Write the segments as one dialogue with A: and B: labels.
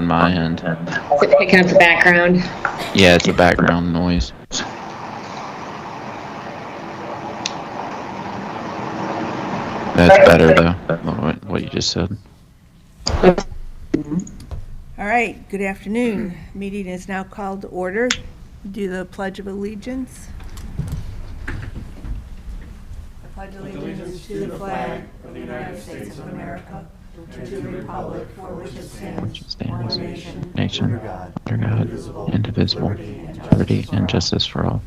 A: on my end.
B: Is it picking up the background?
A: Yeah, it's a background noise. That's better though, what you just said.
C: All right, good afternoon. Meeting is now called to order. Do the Pledge of Allegiance. I pledge allegiance to the flag of the United States of America, and to the republic for which it stands, one nation,
A: under God, indivisible, liberty and justice for all.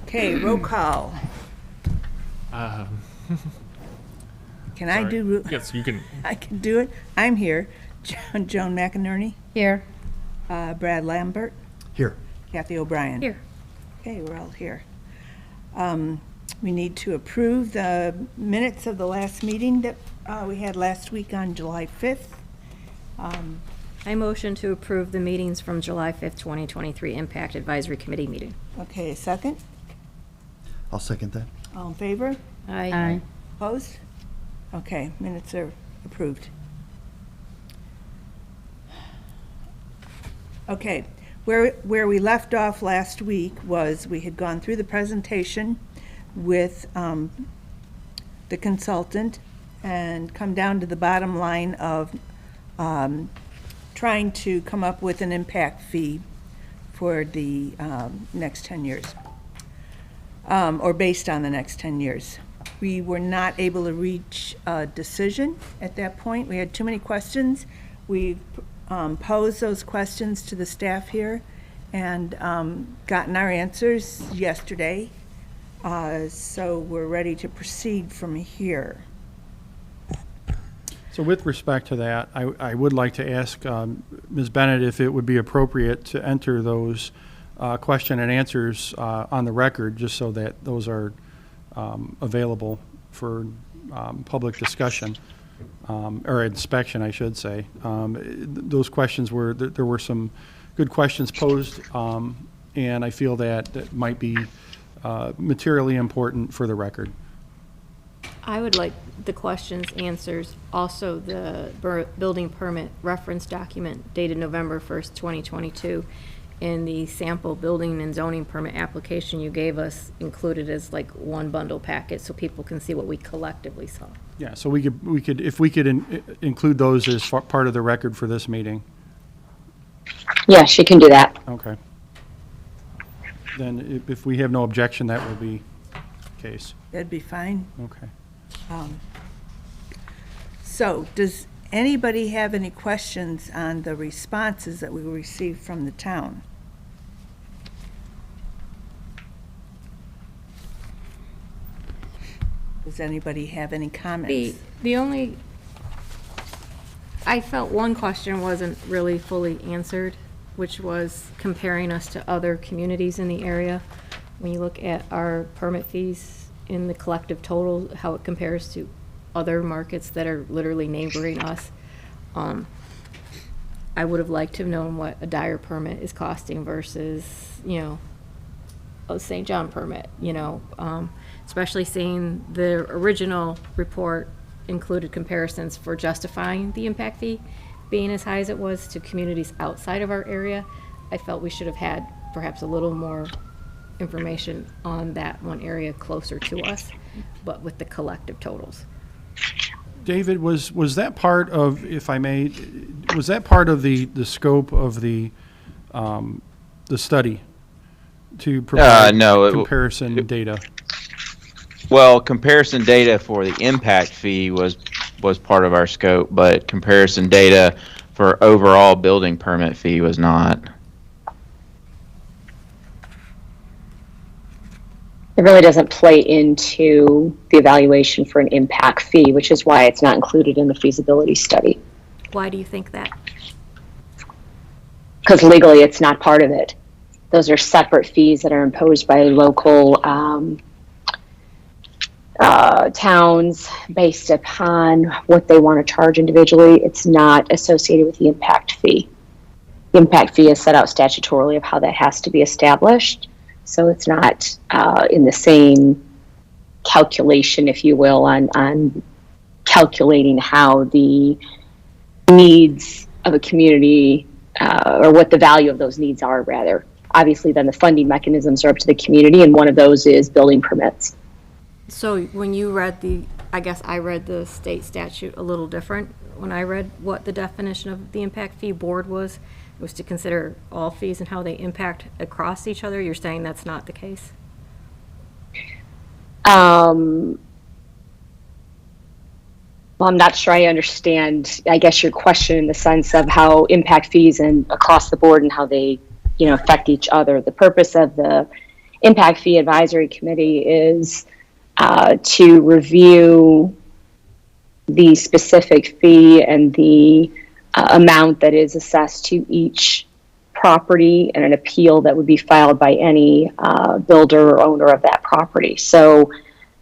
C: Okay, roll call. Can I do?
D: Yes, you can.
C: I can do it. I'm here. Joan McInerney.
E: Here.
C: Brad Lambert.
F: Here.
C: Kathy O'Brien.
E: Here.
C: Okay, we're all here. We need to approve the minutes of the last meeting that we had last week on July 5th.
E: I motion to approve the meetings from July 5th, 2023 Impact Advisory Committee meeting.
C: Okay, a second.
F: I'll second that.
C: All in favor?
E: Aye.
C: Opposed? Okay, minutes are approved. Okay, where we left off last week was we had gone through the presentation with the consultant and come down to the bottom line of trying to come up with an impact fee for the next 10 years, or based on the next 10 years. We were not able to reach a decision at that point. We had too many questions. We posed those questions to the staff here and gotten our answers yesterday. So we're ready to proceed from here.
D: So with respect to that, I would like to ask Ms. Bennett if it would be appropriate to enter those question and answers on the record, just so that those are available for public discussion, or inspection, I should say. Those questions there were some good questions posed, and I feel that might be materially important for the record.
E: I would like the questions, answers, also the building permit reference document dated November 1st, 2022, and the sample building and zoning permit application you gave us included as like one bundle packet so people can see what we collectively saw.
D: Yeah, so we could if we could include those as part of the record for this meeting.
B: Yes, you can do that.
D: Okay. Then if we have no objection, that will be the case.
C: That'd be fine.
D: Okay.
C: So does anybody have any questions on the responses that we received from the town? Does anybody have any comments?
E: The only, I felt one question wasn't really fully answered, which was comparing us to other communities in the area. When you look at our permit fees in the collective total, how it compares to other markets that are literally neighboring us. I would have liked to have known what a Dyer permit is costing versus, a St. John permit, especially seeing the original report included comparisons for justifying the impact fee being as high as it was to communities outside of our area. I felt we should have had perhaps a little more information on that one area closer to us, but with the collective totals.
D: David, was that part of, if I may, was that part of the scope of the study to provide
A: no,
D: comparison data?
A: Well, comparison data for the impact fee was part of our scope, but comparison data for overall building permit fee was not.
B: It really doesn't play into the evaluation for an impact fee, which is why it's not included in the feasibility study.
E: Why do you think that?
B: Because legally it's not part of it. Those are separate fees that are imposed by local towns based upon what they want to charge individually. It's not associated with the impact fee. The impact fee is set out statutorily of how that has to be established. So it's not in the same calculation, if you will, on calculating how the needs of a community, or what the value of those needs are, rather. Obviously, then the funding mechanisms are up to the community, and one of those is building permits.
E: So when you read I guess I read the state statute a little different. When I read what the definition of the impact fee board was, it was to consider all fees and how they impact across each other. You're saying that's not the case?
B: Well, I'm not sure I understand, I guess, your question in the sense of how impact fees and across the board and how they, affect each other. The purpose of the Impact Fee Advisory Committee is to review the specific fee and the amount that is assessed to each property and an appeal that would be filed by any builder or owner of that property. So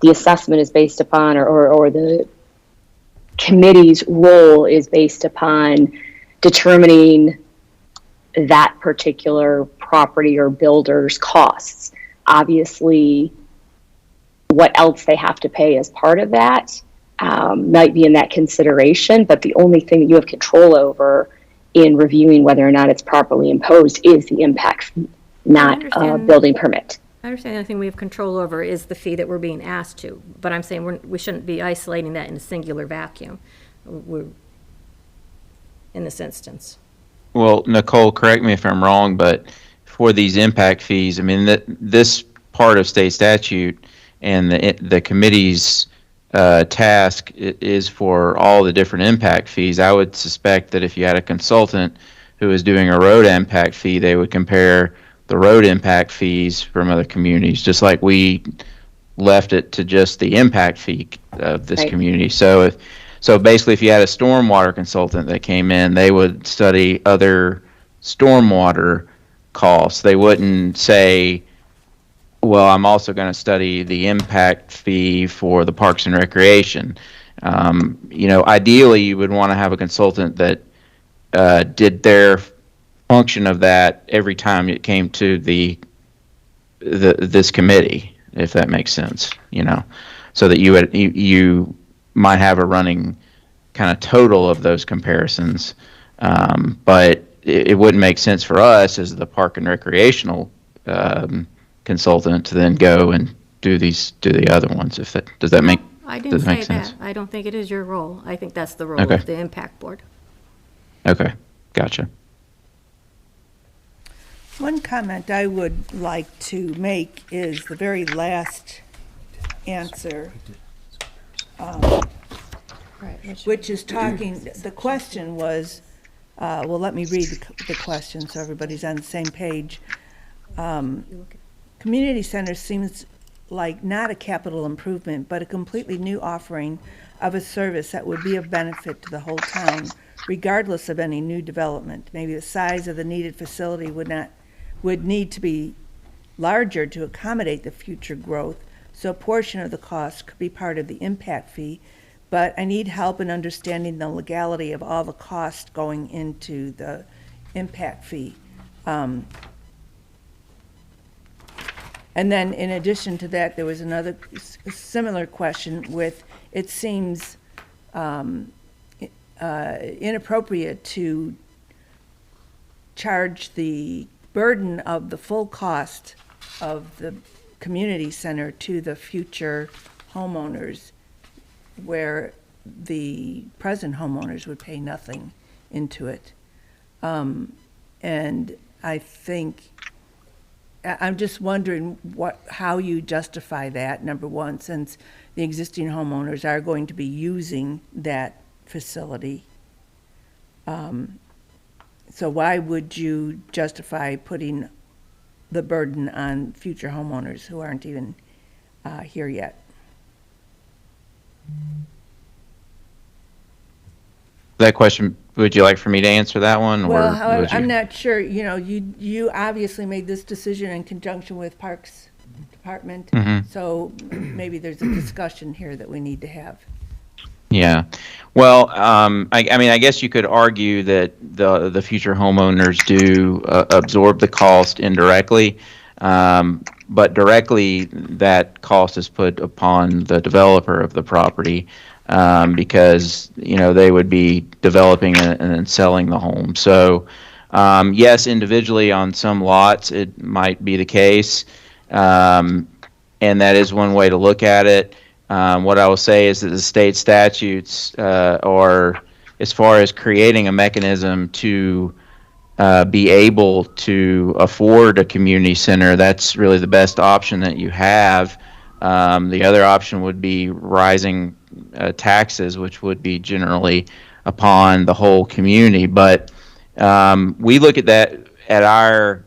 B: the assessment is based upon, or the committee's role is based upon determining that particular property or builder's costs. Obviously, what else they have to pay as part of that might be in that consideration, but the only thing that you have control over in reviewing whether or not it's properly imposed is the impact fee, not a building permit.
E: I understand the only thing we have control over is the fee that we're being asked to, but I'm saying we shouldn't be isolating that in a singular vacuum in this instance.
A: Well, Nicole, correct me if I'm wrong, but for these impact fees, I mean, this part of state statute and the committee's task is for all the different impact fees. I would suspect that if you had a consultant who is doing a road impact fee, they would compare the road impact fees from other communities, just like we left it to just the impact fee of this community. So basically, if you had a stormwater consultant that came in, they would study other stormwater costs. They wouldn't say, well, I'm also going to study the impact fee for the Parks and Recreation. Ideally, you would want to have a consultant that did their function of that every time it came to this committee, if that makes sense. So that you might have a running kind of total of those comparisons, but it wouldn't make sense for us as the Park and Recreational consultant to then go and do the other ones. Does that make
E: I didn't say
A: sense?
E: that. I don't think it is your role. I think that's the role
A: Okay.
E: of the impact board.
A: Okay, gotcha.
C: One comment I would like to make is the very last answer,
E: Right.
C: which is talking, the question was, well, let me read the question so everybody's on the same page. Community center seems like not a capital improvement, but a completely new offering of a service that would be of benefit to the whole town, regardless of any new development. Maybe the size of the needed facility would need to be larger to accommodate the future growth, so a portion of the cost could be part of the impact fee, but I need help in understanding the legality of all the costs going into the impact fee. And then in addition to that, there was another similar question with, it seems inappropriate to charge the burden of the full cost of the community center to the future homeowners, where the present homeowners would pay nothing into it. And I think, I'm just wondering how you justify that, number one, since the existing homeowners are going to be using that facility. So why would you justify putting the burden on future homeowners who aren't even here yet?
A: That question, would you like for me to answer that one?
C: Well,
A: or would
C: I'm
A: you?
C: not sure, you obviously made this decision in conjunction with Parks Department, so maybe there's a discussion here that we need to have.
A: Yeah. Well, I guess you could argue that the future homeowners do absorb the cost indirectly, but directly that cost is put upon the developer of the property. because, they would be developing and then selling the home. So, yes, individually on some lots, it might be the case. And that is one way to look at it. What I will say is that the state statutes are, as far as creating a mechanism to be able to afford a community center, that's really the best option that you have. The other option would be rising taxes, which would be generally upon the whole community. But we look at that at our,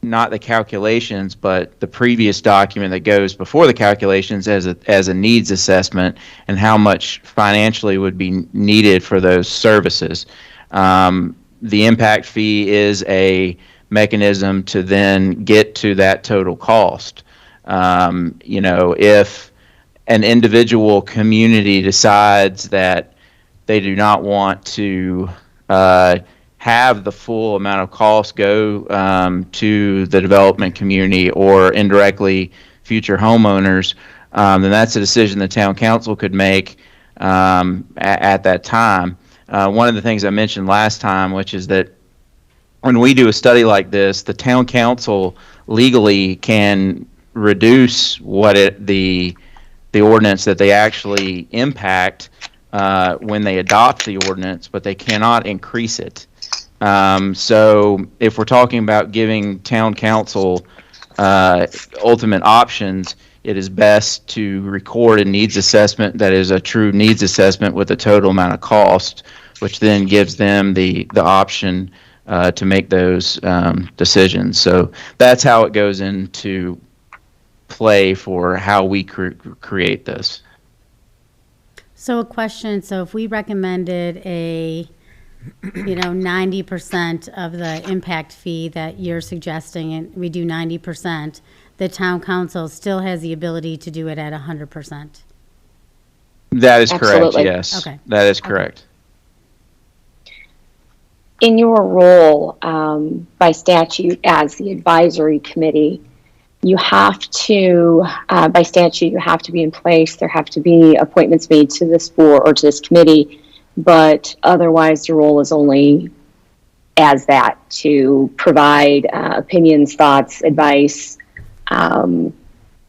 A: not the calculations, but the previous document that goes before the calculations as a needs assessment and how much financially would be needed for those services. The impact fee is a mechanism to then get to that total cost. If an individual community decides that they do not want to have the full amount of costs go to the development community or indirectly future homeowners, then that's a decision the town council could make at that time. One of the things I mentioned last time, which is that when we do a study like this, the town council legally can reduce the ordinance that they actually impact when they adopt the ordinance, but they cannot increase it. So if we're talking about giving town council ultimate options, it is best to record a needs assessment that is a true needs assessment with a total amount of cost, which then gives them the option to make those decisions. So that's how it goes into play for how we create this.
G: So a question, so if we recommended a, 90% of the impact fee that you're suggesting, and we do 90%, the town council still has the ability to do it at 100%?
A: That is correct,
B: Absolutely.
A: yes.
G: Okay.
A: That is correct.
B: In your role by statute as the advisory committee, you have to, by statute, you have to be in place. There have to be appointments made to this board or to this committee, but otherwise your role is only as that, to provide opinions, thoughts, advice,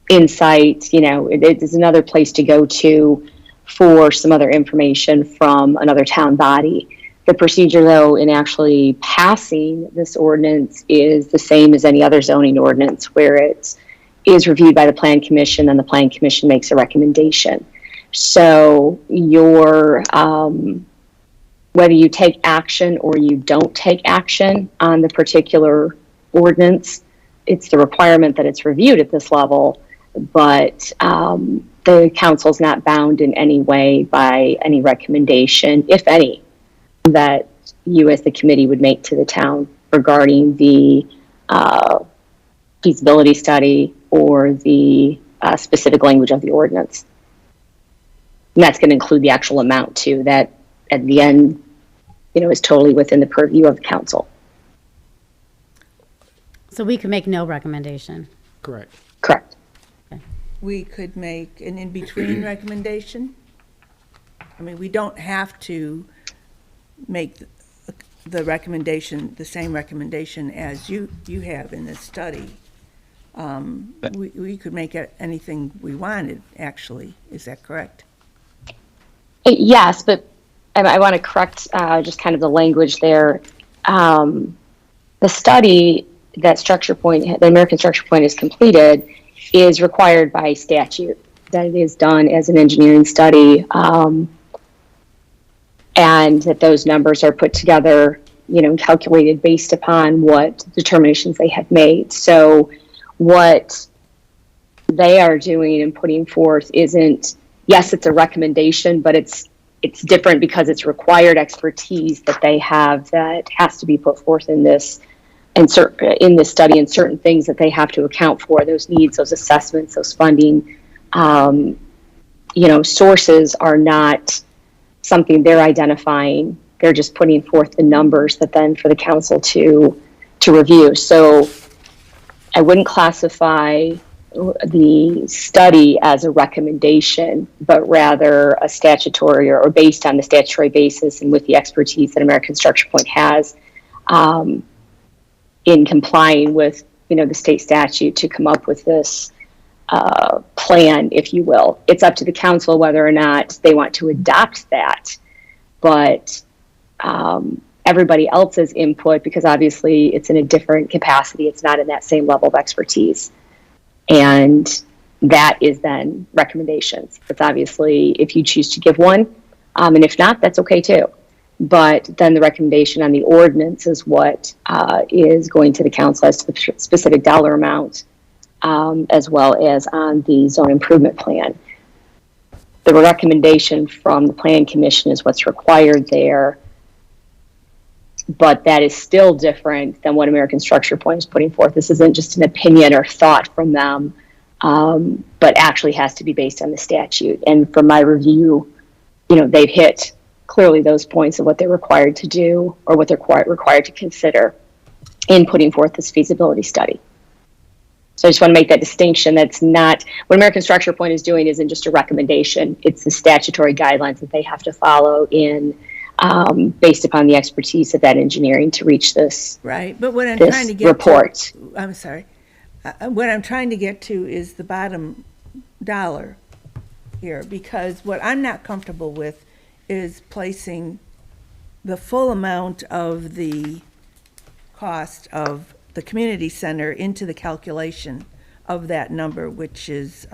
B: insight. It is another place to go to for some other information from another town body. The procedure, though, in actually passing this ordinance is the same as any other zoning ordinance, where it is reviewed by the Plan Commission and the Plan Commission makes a recommendation. So whether you take action or you don't take action on the particular ordinance, it's the requirement that it's reviewed at this level, but the council's not bound in any way by any recommendation, if any, that you as the committee would make to the town regarding the feasibility study or the specific language of the ordinance. And that's going to include the actual amount too, that at the end, is totally within the purview of the council.
G: So we could make no recommendation?
D: Correct.
B: Correct.
C: We could make an in-between recommendation. I mean, we don't have to make the recommendation, the same recommendation as you have in this study. We could make it anything we wanted, actually. Is that correct?
B: Yes, but I want to correct just kind of the language there. The study that the American Structure Point is completed is required by statute. That it is done as an engineering study, and that those numbers are put together, and calculated based upon what determinations they have made. So what they are doing and putting forth isn't, yes, it's a recommendation, but it's different because it's required expertise that they have that has to be put forth in this in this study, and certain things that they have to account for, those needs, those assessments, those funding. Sources are not something they're identifying. They're just putting forth the numbers that then for the council to review. So I wouldn't classify the study as a recommendation, but rather a statutory or based on the statutory basis and with the expertise that American Structure Point has in complying with, the state statute to come up with this plan, if you will. It's up to the council whether or not they want to adopt that, but everybody else's input, because obviously it's in a different capacity, it's not in that same level of expertise. And that is then recommendations. It's obviously if you choose to give one, and if not, that's okay too. But then the recommendation on the ordinance is what is going to the council as to the specific dollar amount, as well as on the zone improvement plan. The recommendation from the Plan Commission is what's required there, but that is still different than what American Structure Point is putting forth. This isn't just an opinion or thought from them, but actually has to be based on the statute. And from my review, they've hit clearly those points of what they're required to do or what they're required to consider in putting forth this feasibility study. So I just want to make that distinction. That's not what American Structure Point is doing. Isn't just a recommendation. It's the statutory guidelines that they have to follow in based upon the expertise of that engineering to reach this.
C: Right, but what I'm
B: This
C: trying to get
B: report.
C: to, I'm sorry, what I'm trying to get to is the bottom dollar here, because what I'm not comfortable with is placing the full amount of the cost of the community center into the calculation of that number, which is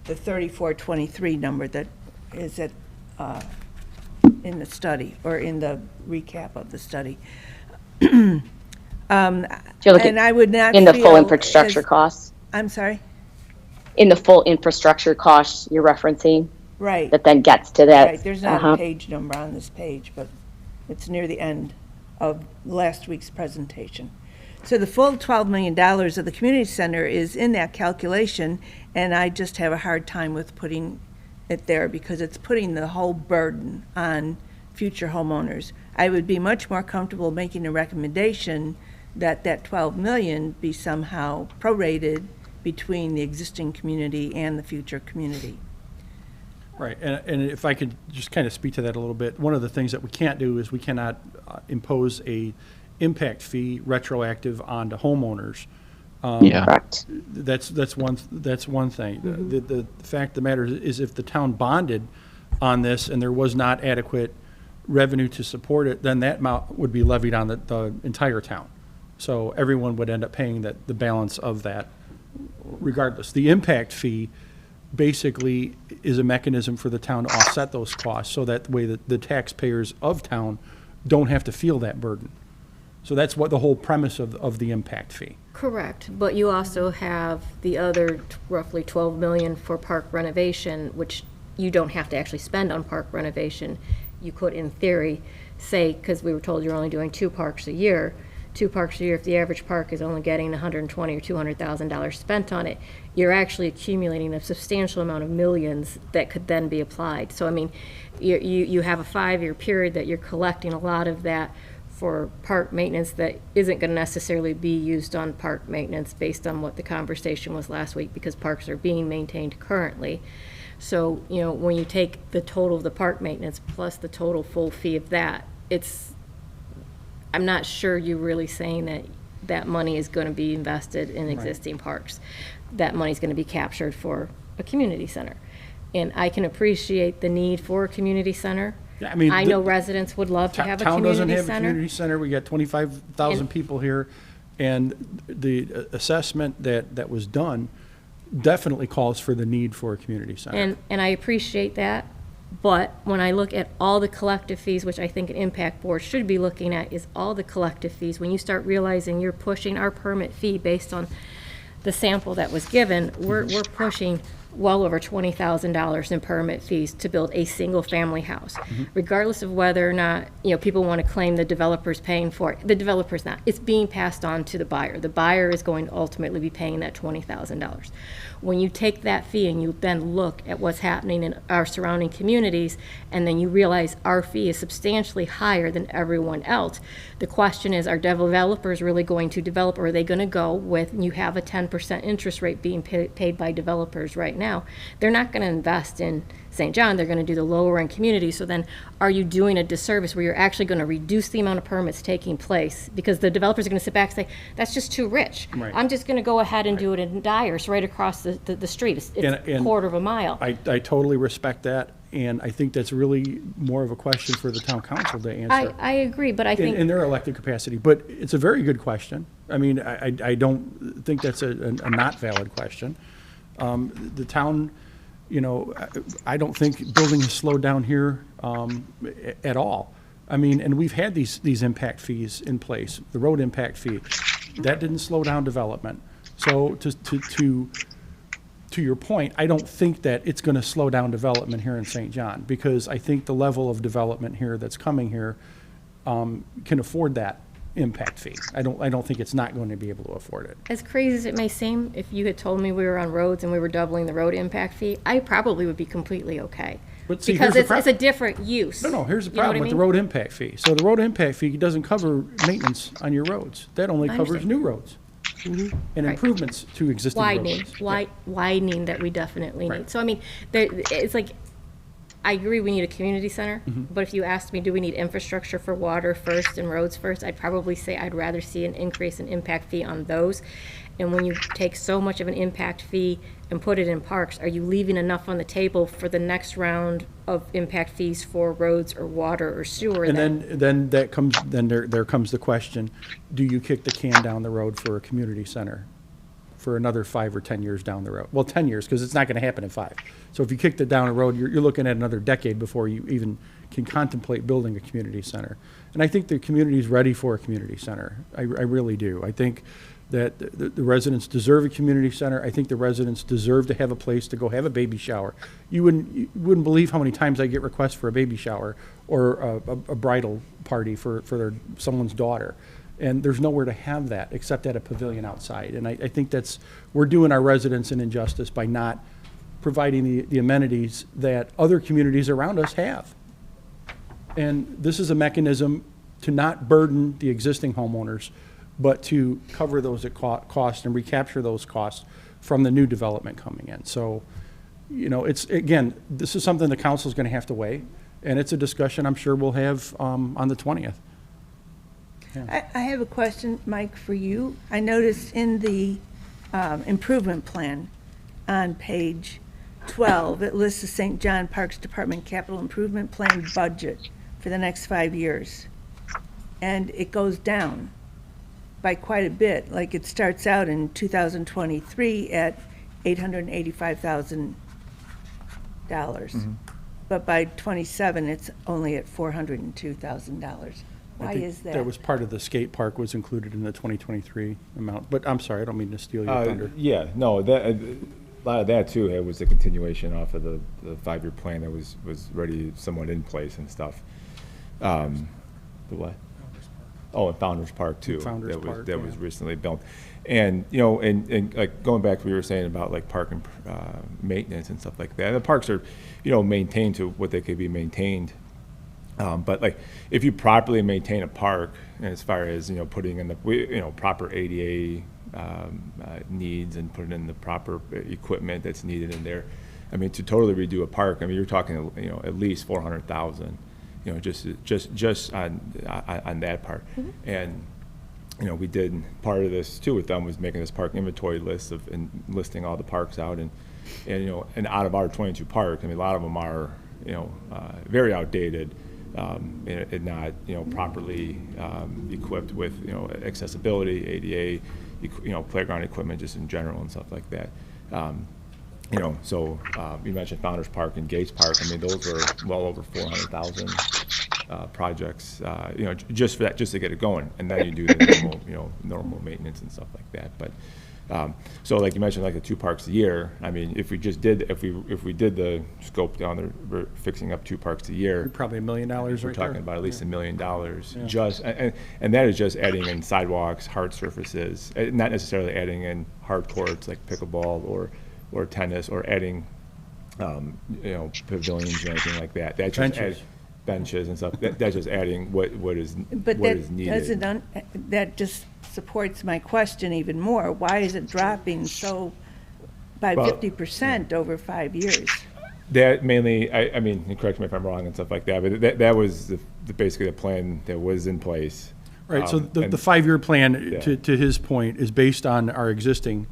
C: the 3423 number that is at in the study or in the recap of the study.
B: You're looking
C: And I would not
B: in the full
C: feel
B: infrastructure
C: as-
B: costs.
C: I'm sorry?
B: In the full infrastructure costs you're referencing,
C: Right,
B: that then gets to that.
C: right. There's not
B: uh-huh.
C: a page number on this page, but it's near the end of last week's presentation. So the full $12 million of the community center is in that calculation, and I just have a hard time with putting it there because it's putting the whole burden on future homeowners. I would be much more comfortable making a recommendation that that 12 million be somehow prorated between the existing community and the future community.
D: Right, and if I could just kind of speak to that a little bit, one of the things that we can't do is we cannot impose a impact fee retroactive onto homeowners.
A: Yeah.
B: Correct.
D: That's one thing. The fact of the matter is if the town bonded on this and there was not adequate revenue to support it, then that amount would be levied on the entire town. So everyone would end up paying the balance of that regardless. The impact fee basically is a mechanism for the town to offset those costs so that way that the taxpayers of town don't have to feel that burden. So that's what the whole premise of the impact fee.
E: Correct, but you also have the other roughly 12 million for park renovation, which you don't have to actually spend on park renovation. You could, in theory, say, because we were told you're only doing 2 parks a year, if the average park is only getting $120,000 or $200,000 spent on it, you're actually accumulating a substantial amount of millions that could then be applied. So, I mean, you have a 5-year period that you're collecting a lot of that for park maintenance that isn't going to necessarily be used on park maintenance based on what the conversation was last week, because parks are being maintained currently. So, when you take the total of the park maintenance plus the total full fee of that, I'm not sure you're really saying that that money is going to be invested in existing parks. That money's going to be captured for a community center. And I can appreciate the need for a community center.
D: Yeah, I mean,
E: I know residents would love to have a
D: Town doesn't
E: community
D: have a
E: center.
D: community center. We got 25,000
E: And-
D: people here. And the assessment that was done definitely calls for the need for a community center.
E: And I appreciate that, but when I look at all the collective fees, which I think an impact board should be looking at, is all the collective fees. When you start realizing you're pushing our permit fee based on the sample that was given, we're pushing well over $20,000 in permit fees to build a single-family house, regardless of whether or not, people want to claim the developer's paying for it. The developer's not. It's being passed on to the buyer. The buyer is going to ultimately be paying that $20,000. When you take that fee and you then look at what's happening in our surrounding communities, and then you realize our fee is substantially higher than everyone else, the question is, are developers really going to develop, or are they going to go with, you have a 10% interest rate being paid by developers right now? They're not going to invest in St. John, they're going to do the lower end communities. So then are you doing a disservice where you're actually going to reduce the amount of permits taking place? Because the developers are going to sit back and say, that's just too rich.
D: Right.
E: I'm just going to go ahead and do it in Dyers right across the street. It's a quarter of a mile.
D: I totally respect that, and I think that's really more of a question for the town council to answer.
E: I agree, but I
D: In
E: think,
D: their elected capacity, but it's a very good question. I mean, I don't think that's a not valid question. The town, I don't think building has slowed down here at all. I mean, and we've had these impact fees in place, the road impact fee. That didn't slow down development. So to your point, I don't think that it's going to slow down development here in St. John, because I think the level of development here that's coming here can afford that impact fee. I don't think it's not going to be able to afford it.
E: as crazy as it may seem, if you had told me we were on roads and we were doubling the road impact fee, I probably would be completely okay.
D: But see,
E: Because
D: here's the
E: it's a different use.
D: No, here's the
E: You know what
D: problem
E: I
D: with the
E: mean?
D: road impact fee. So the road impact fee doesn't cover maintenance on your roads. That only
E: I
D: covers
E: understand.
D: new roads and
E: Right.
D: improvements to existing
E: Widening,
D: roads.
E: widening that we definitely
D: Right.
E: need. So I mean, it's like, I agree we need a community center,
D: Mm-hmm.
E: but if you asked me, do we need infrastructure for water first and roads first, I'd probably say I'd rather see an increase in impact fee on those. And when you take so much of an impact fee and put it in parks, are you leaving enough on the table for the next round of impact fees for roads or water or sewer?
D: And then there comes the question, do you kick the can down the road for a community center for another 5 or 10 years down the road? Well, 10 years, because it's not going to happen in 5. So if you kicked it down the road, you're looking at another decade before you even can contemplate building a community center. And I think the community is ready for a community center. I really do. I think that the residents deserve a community center. I think the residents deserve to have a place to go have a baby shower. You wouldn't believe how many times I get requests for a baby shower or a bridal party for someone's daughter. And there's nowhere to have that except at a pavilion outside. And I think we're doing our residents an injustice by not providing the amenities that other communities around us have. And this is a mechanism to not burden the existing homeowners, but to cover those costs and recapture those costs from the new development coming in. So, it's, again, this is something the council's going to have to weigh, and it's a discussion I'm sure we'll have on the 20th.
C: I have a question, Mike, for you. I noticed in the improvement plan on page 12, it lists the St. John Parks Department Capital Improvement Plan budget for the next 5 years. And it goes down by quite a bit. Like, it starts out in 2023 at $885,000. But by 27, it's only at $402,000.
D: I
C: Why
D: think
C: is that?
D: That was part of the skate park was included in the 2023 amount. But I'm sorry, I don't mean to steal your thunder.
H: Yeah, no, a lot of that too, it was a continuation off of the 5-year plan that was already somewhat in place and stuff. The what? Oh, and Founder's Park too.
D: Founder's
H: That
D: Park,
H: was
D: yeah.
H: recently built. And, and like going back to what you were saying about like park and maintenance and stuff like that. The parks are, maintained to what they could be maintained. But like, if you properly maintain a park, and as far as, putting in the, proper ADA needs and putting in the proper equipment that's needed in there, I mean, to totally redo a park, I mean, you're talking, at least 400,000, just on that part.
E: Mm-hmm.
H: And, we did part of this too with them was making this park inventory list and listing all the parks out and out of our 22 parks, I mean, a lot of them are, very outdated. And not, properly equipped with, accessibility, ADA, playground equipment just in general and stuff like that. So you mentioned Founder's Park and Gates Park. I mean, those are well over 400,000 projects, just for that, just to get it going. And then you do the normal, normal maintenance and stuff like that. But So like you mentioned, like the 2 parks a year, I mean, if we just did, if we did the scope down there, we're fixing up 2 parks a year,
D: Probably $1 million right there.
H: we're talking about at least $1 million, just, and that is just adding in sidewalks, hard surfaces, not necessarily adding in hard courts like pickleball or tennis, or adding, pavilions or anything like that. That just
D: Benches.
H: benches and stuff, that's just adding what is,
C: But
H: what is
C: that
H: needed.
C: doesn't, that just supports my question even more. Why is it dropping so by
H: Well,
C: 50% over 5 years?
H: That mainly, I mean, and correct me if I'm wrong and stuff like that, but that was basically the plan that was in place.
D: Right, so the
H: And-
D: 5-year plan,
H: Yeah.
D: to his point, is based on our existing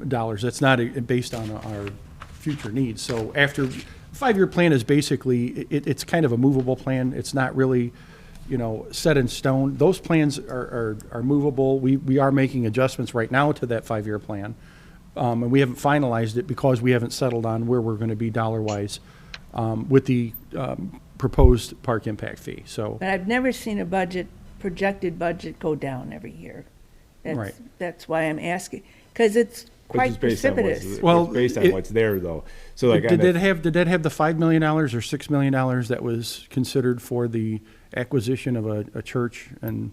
D: dollars. That's not based on our future needs. So after, 5-year plan is basically, it's kind of a movable plan. It's not really, set in stone. Those plans are movable. We are making adjustments right now to that 5-year plan. And we haven't finalized it because we haven't settled on where we're going to be dollar-wise with the proposed park impact fee. So,
C: But I've never seen a projected budget go down every year.
D: Right.
C: That's why I'm asking, because it's
H: Which
C: quite
H: is based on what's-
C: precipitous.
D: Well,
H: based on
D: it-
H: what's there though. So like,
D: did that have the $5 million or $6 million that was considered for the acquisition of a church? And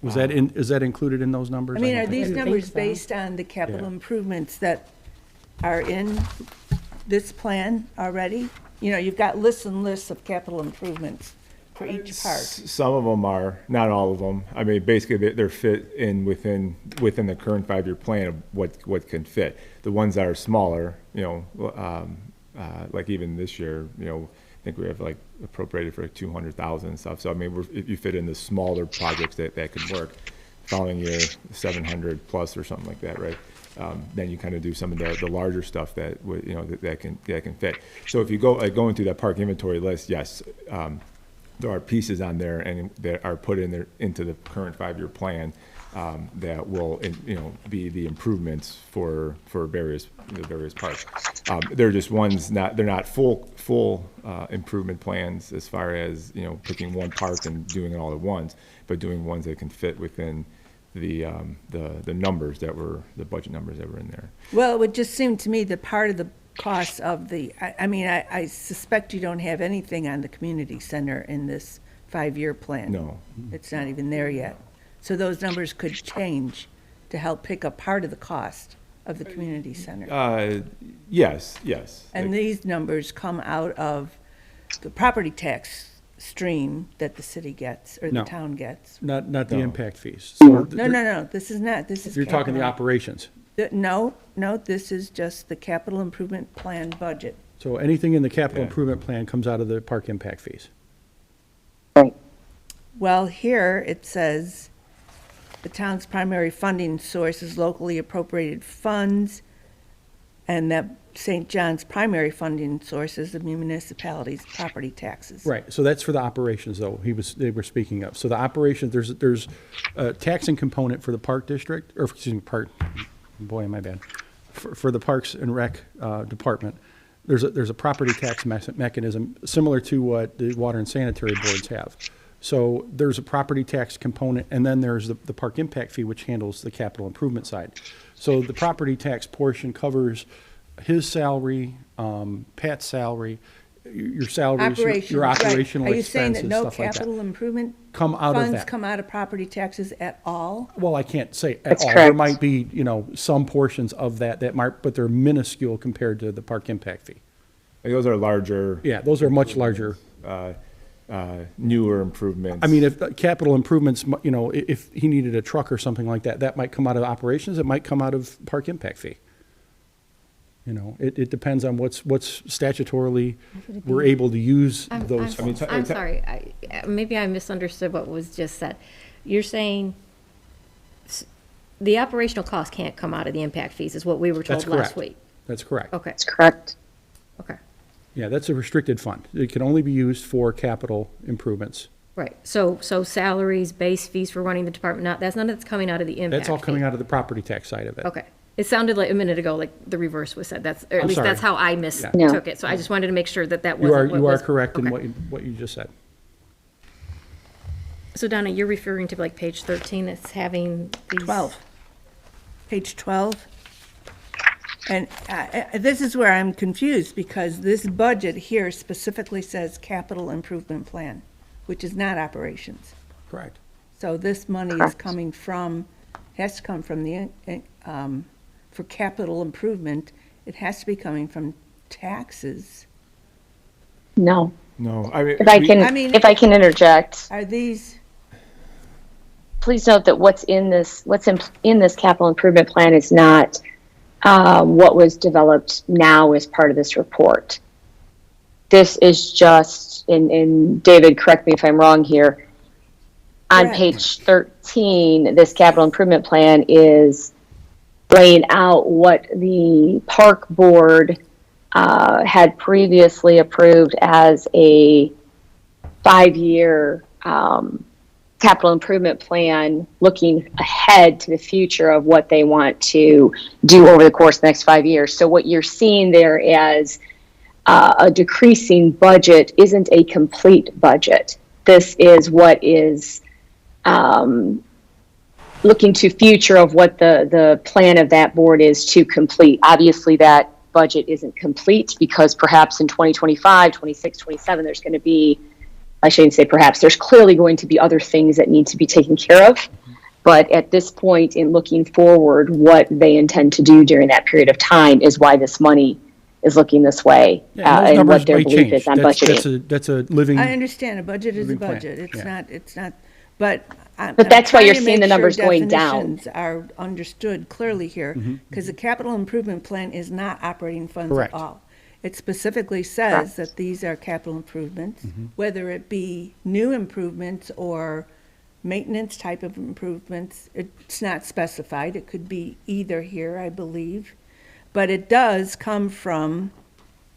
D: is that included in those numbers?
C: I mean, are
D: don't think
C: these
D: so.
C: numbers based on the capital
D: Yeah.
C: improvements that are in this plan already? You've got lists and lists of capital improvements for each park.
H: Some of them are, not all of them. I mean, basically, they're fit in within the current 5-year plan of what can fit. The ones that are smaller, like even this year, I think we have like appropriated for like 200,000 and stuff. So I mean, if you fit in the smaller projects that could work, following year 700 plus or something like that, right? Then you kind of do some of the larger stuff that that can fit. So if you going through that park inventory list, yes. There are pieces on there and that are put in there into the current 5-year plan that will, be the improvements for the various parks. They're just ones they're not full improvement plans as far as, picking one park and doing it all at once, but doing ones that can fit within the numbers the budget numbers that were in there.
C: Well, it would just seem to me that part of the cost of I suspect you don't have anything on the community center in this 5-year plan.
H: No.
C: It's not even there yet. So those numbers could change to help pick up part of the cost of the community center.
H: Yes.
C: And these numbers come out of the property tax stream that the city gets, or the
D: No.
C: town gets.
D: Not the
H: No.
D: impact fees. So
C: No, this is not, this is
D: You're talking the
C: capital.
D: operations.
C: No, this is just the capital improvement plan budget.
D: So anything in the capital
H: Yeah.
D: improvement plan comes out of the park impact fees.
C: Well, here it says, the town's primary funding source is locally appropriated funds, and that St. John's primary funding source is the municipality's property taxes.
D: Right, so that's for the operations, though, they were speaking of. So the operations, there's a taxing component for the park district, or, excuse me, boy, am I bad. For the Parks and Rec Department, there's a property tax mechanism similar to what the water and sanitary boards have. So there's a property tax component, and then there's the park impact fee, which handles the capital improvement side. So the property tax portion covers his salary, Pat's salary, your salaries, your
C: Right.
D: operational
C: Are you saying
D: expenses,
C: that no
D: stuff like that.
C: capital improvement
D: Come out of
C: funds
D: that.
C: come out of property taxes at all?
D: Well, I can't say at
B: That's
D: all. There
B: correct.
D: might be, some portions of that might, but they're minuscule compared to the park impact fee.
H: Like those are larger.
D: Yeah, those are much larger.
H: Newer improvements.
D: I mean, if the capital improvements, if he needed a truck or something like that, that might come out of operations, it might come out of park impact fee. It depends on what's statutorily, we're able to use those funds.
E: I'm sorry, maybe I misunderstood what was just said. You're saying the operational cost can't come out of the impact fees, is what we were
D: That's
E: told last
D: correct.
E: week?
D: That's correct.
E: Okay,
B: That's correct.
E: okay,
D: Yeah, that's a restricted fund. It can only be used for capital improvements.
E: right. So salaries, base fees for running the department, that's none of that's coming out of the impact
D: That's all coming
E: fee.
D: out of the property tax side of it.
E: Okay. It sounded like a minute ago, like the reverse was said. Or at
D: I'm
E: least
D: sorry.
E: that's how I
B: No.
E: mistook it. So I just wanted to make sure that
D: You are,
E: wasn't what
D: you are
E: was.
D: correct in
E: okay.
D: what you just said.
E: So Donna, you're referring to like page 13 that's having these?
C: 12. Page 12. And this is where I'm confused, because this budget here specifically says capital improvement plan, which is not operations.
D: Correct.
C: So this money is
B: Correct.
C: coming from, has to come from the, for capital improvement, it has to be coming from taxes.
B: No.
H: No, I mean.
B: If I
H: we-
B: can,
C: I mean-
B: if I can interject,
C: Are these,
B: please note that what's in this capital improvement plan is not what was developed now as part of this report. This is just, and David, correct me if I'm wrong here, on
C: Correct.
B: page 13, this capital improvement plan is laying out what the park board had previously approved as a 5-year capital improvement plan, looking ahead to the future of what they want to do over the course of the next 5 years. So what you're seeing there as a decreasing budget isn't a complete budget. This is what is looking to future of what the plan of that board is to complete. Obviously, that budget isn't complete because perhaps in 2025, 26, 27, there's going to be, I shouldn't say perhaps, there's clearly going to be other things that need to be taken care of. But at this point, in looking forward, what they intend to do during that period of time is why this money is looking this way,
D: Yeah, and those
B: and
D: numbers
B: what their
D: may
B: belief
D: change.
B: is on budgeting.
D: That's a living.
C: I understand, a budget is a
D: Moving plan,
C: budget.
D: yeah.
C: It's not, but.
B: But that's why you're seeing the numbers going down.
C: Definitions are understood clearly here, because the capital improvement plan is not operating funds at
D: Correct.
C: all. It specifically says
B: Correct.
C: that these are capital improvements, whether it be new improvements or maintenance type of improvements. It's not specified. It could be either here, I believe. But it does come from,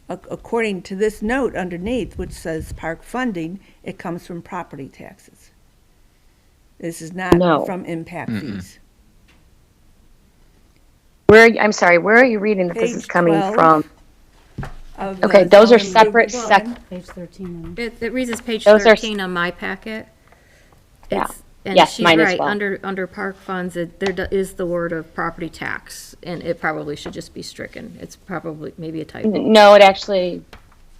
C: according to this note underneath, which says park funding, it comes from property taxes. This is not
B: No.
C: from impact fees.
B: I'm sorry, where are you reading that this is
C: Page
B: coming
C: 12.
B: from?
C: Of
B: Okay,
C: the
B: those are
C: zoning
B: separate
C: plan.
G: Page 13.
E: It reads as page
B: Those are-
E: 13 on my packet.
B: Yeah.
E: It's- And
B: Yes,
E: she's
B: mine as
E: right,
B: well.
E: under park funds, is the word of property tax, and it probably should just be stricken. It's probably, maybe a typo.
B: No, it actually,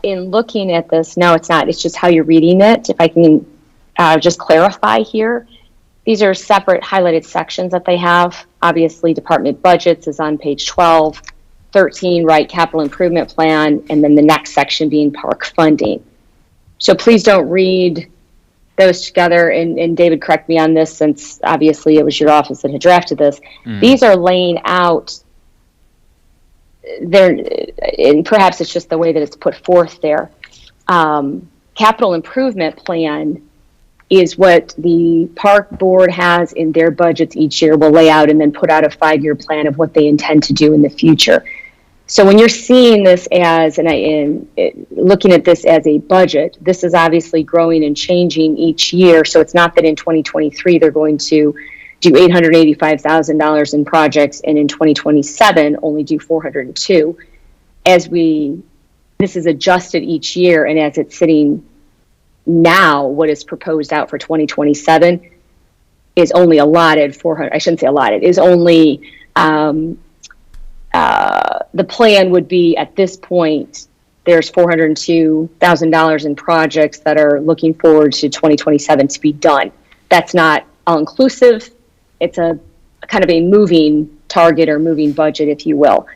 B: in looking at this, no, it's not. It's just how you're reading it. If I can just clarify here, these are separate highlighted sections that they have. Obviously, department budgets is on page 12, 13, right, capital improvement plan, and then the next section being park funding. So please don't read those together, and David, correct me on this, since obviously it was your office that had drafted this. These are laying out there, and perhaps it's just the way that it's put forth there. Capital improvement plan is what the park board has in their budgets each year, will lay out and then put out a 5-year plan of what they intend to do in the future. So when you're seeing this as, looking at this as a budget, this is obviously growing and changing each year. So it's not that in 2023 they're going to do $885,000 in projects, and in 2027 only do 402. This is adjusted each year, and as it's sitting now, what is proposed out for 2027 is only allotted 400. I shouldn't say allotted. Is only the plan would be at this point. There's $402,000 in projects that are looking forward to 2027 to be done. That's not all inclusive. It's a kind of a moving target or moving budget, if you will.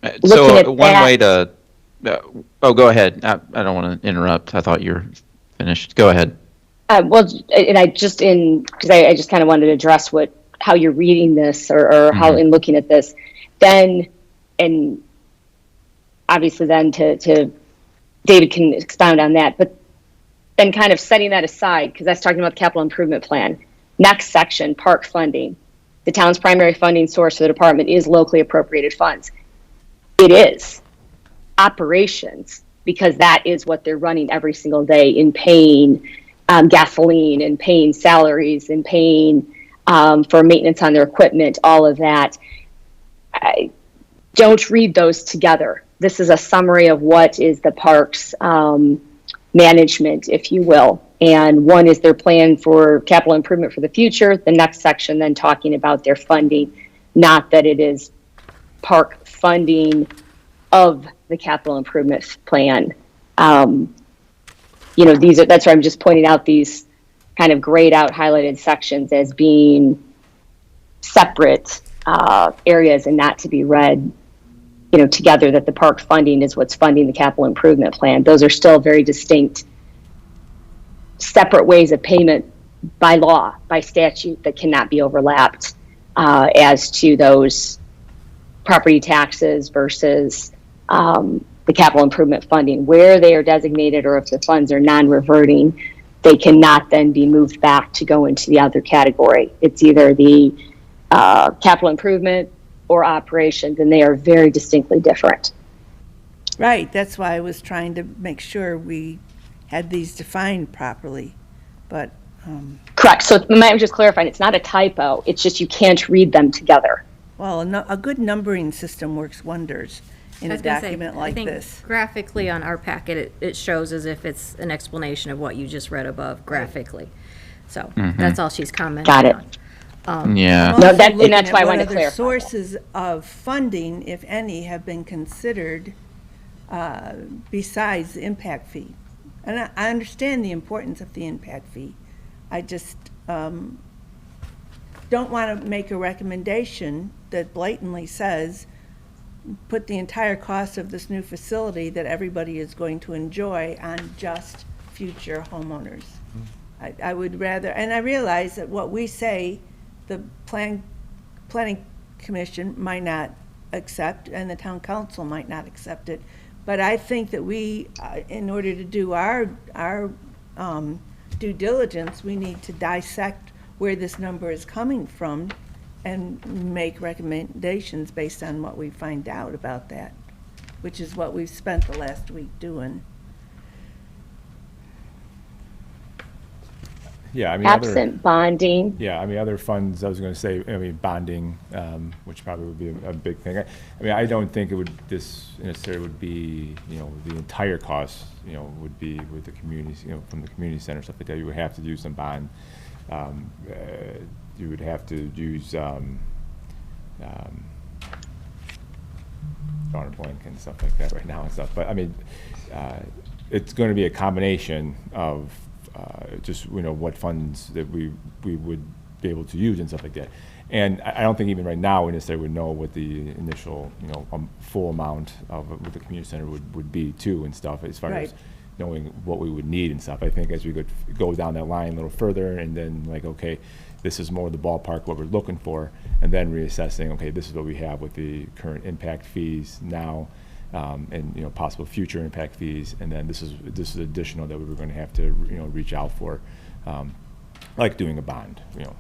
B: Looking
A: So
B: at
A: one
B: that-
A: way to, go ahead. I don't want to interrupt. I thought you were finished. Go ahead.
B: Well, and I just because I just kind of wanted to address how you're reading this, or how in looking at this, then, and obviously then to David can expound on that, but then kind of setting that aside, because that's talking about the capital improvement plan. Next section, park funding. The town's primary funding source for the department is locally appropriated funds. It is operations, because that is what they're running every single day in paying gasoline and paying salaries and paying for maintenance on their equipment, all of that. Don't read those together. This is a summary of what is the park's management, if you will. And one is their plan for capital improvement for the future. The next section then talking about their funding, not that it is park funding of the capital improvement plan. You know, that's why I'm just pointing out these kind of grayed out highlighted sections as being separate areas and not to be read, you know, together, that the park funding is what's funding the capital improvement plan. Those are still very distinct, separate ways of payment by law, by statute, that cannot be overlapped as to those property taxes versus the capital improvement funding. Where they are designated, or if the funds are non-reverting, they cannot then be moved back to go into the other category. It's either the capital improvement or operations, and they are very distinctly different.
C: Right, that's why I was trying to make sure we had these defined properly, but,
B: Correct. So I'm just clarifying, it's not a typo. It's just you can't read them together.
C: well, a good numbering system works wonders in
E: I
C: a
E: was gonna say,
C: document
E: I
C: like
E: think
C: this.
E: graphically on our packet, it shows as if it's an explanation of what you just read above graphically. So that's all she's commenting
B: Got it.
E: on.
A: Yeah.
C: I'm
B: No,
C: also
B: that- and
C: looking
B: that's
C: at
B: why I
C: what
B: wanted to
C: other
B: clarify that.
C: sources of funding, if any, have been considered besides the impact fee. And I understand the importance of the impact fee. I just don't want to make a recommendation that blatantly says, put the entire cost of this new facility that everybody is going to enjoy on just future homeowners. I would rather, and I realize that what we say, the planning commission might not accept, and the town council might not accept it. But I think that we, in order to do our due diligence, we need to dissect where this number is coming from and make recommendations based on what we find out about that, which is what we've spent the last week doing.
H: Yeah, I mean,
B: Absent bonding,
H: yeah, I mean, other funds, I was gonna say, I mean, bonding, which probably would be a big thing. I mean, I don't think it would, this necessarily would be, you know, the entire cost, you know, would be with the communities, you know, from the community center, stuff like that. You would have to do some bond. You would have to use, drawing a blank and stuff like that right now and stuff. But I mean, it's gonna be a combination of, just, you know, what funds that we would be able to use and stuff like that. And I don't think even right now we necessarily would know what the initial, you know, full amount of what the community center would be too and stuff, as far as
C: Right.
H: knowing what we would need and stuff. I think as we go down that line a little further, and then like, okay, this is more the ballpark, what we're looking for, and then reassessing, okay, this is what we have with the current impact fees now, and, you know, possible future impact fees, and then this is additional that we were going to have to, you know, reach out for, like doing a bond, you know,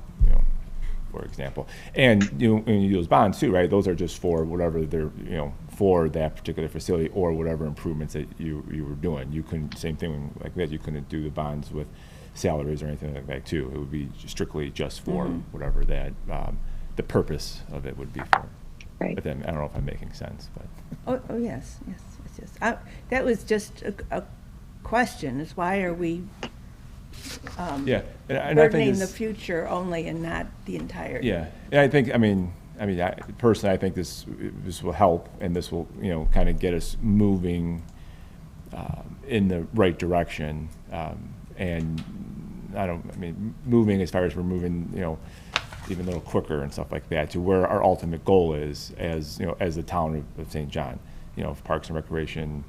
H: for example. And when you do those bonds too, right? Those are just for whatever they're, you know, for that particular facility or whatever improvements that you were doing. You couldn't, same thing like that. You couldn't do the bonds with salaries or anything like that too. It would be strictly just for whatever that the purpose of it would be for.
B: Right.
H: But then I don't know if I'm making sense, but.
C: Oh, yes. That was just a question, is why are we
H: Yeah, and I think
C: burdening the
H: it's,
C: future only and not the entire?
H: yeah, and I think, personally, I think this will help, and this will, you know, kind of get us moving in the right direction, and moving as far as we're moving, you know, even a little quicker and stuff like that, to where our ultimate goal is, as, you know, as the town of St. John, you know, Parks and Recreation,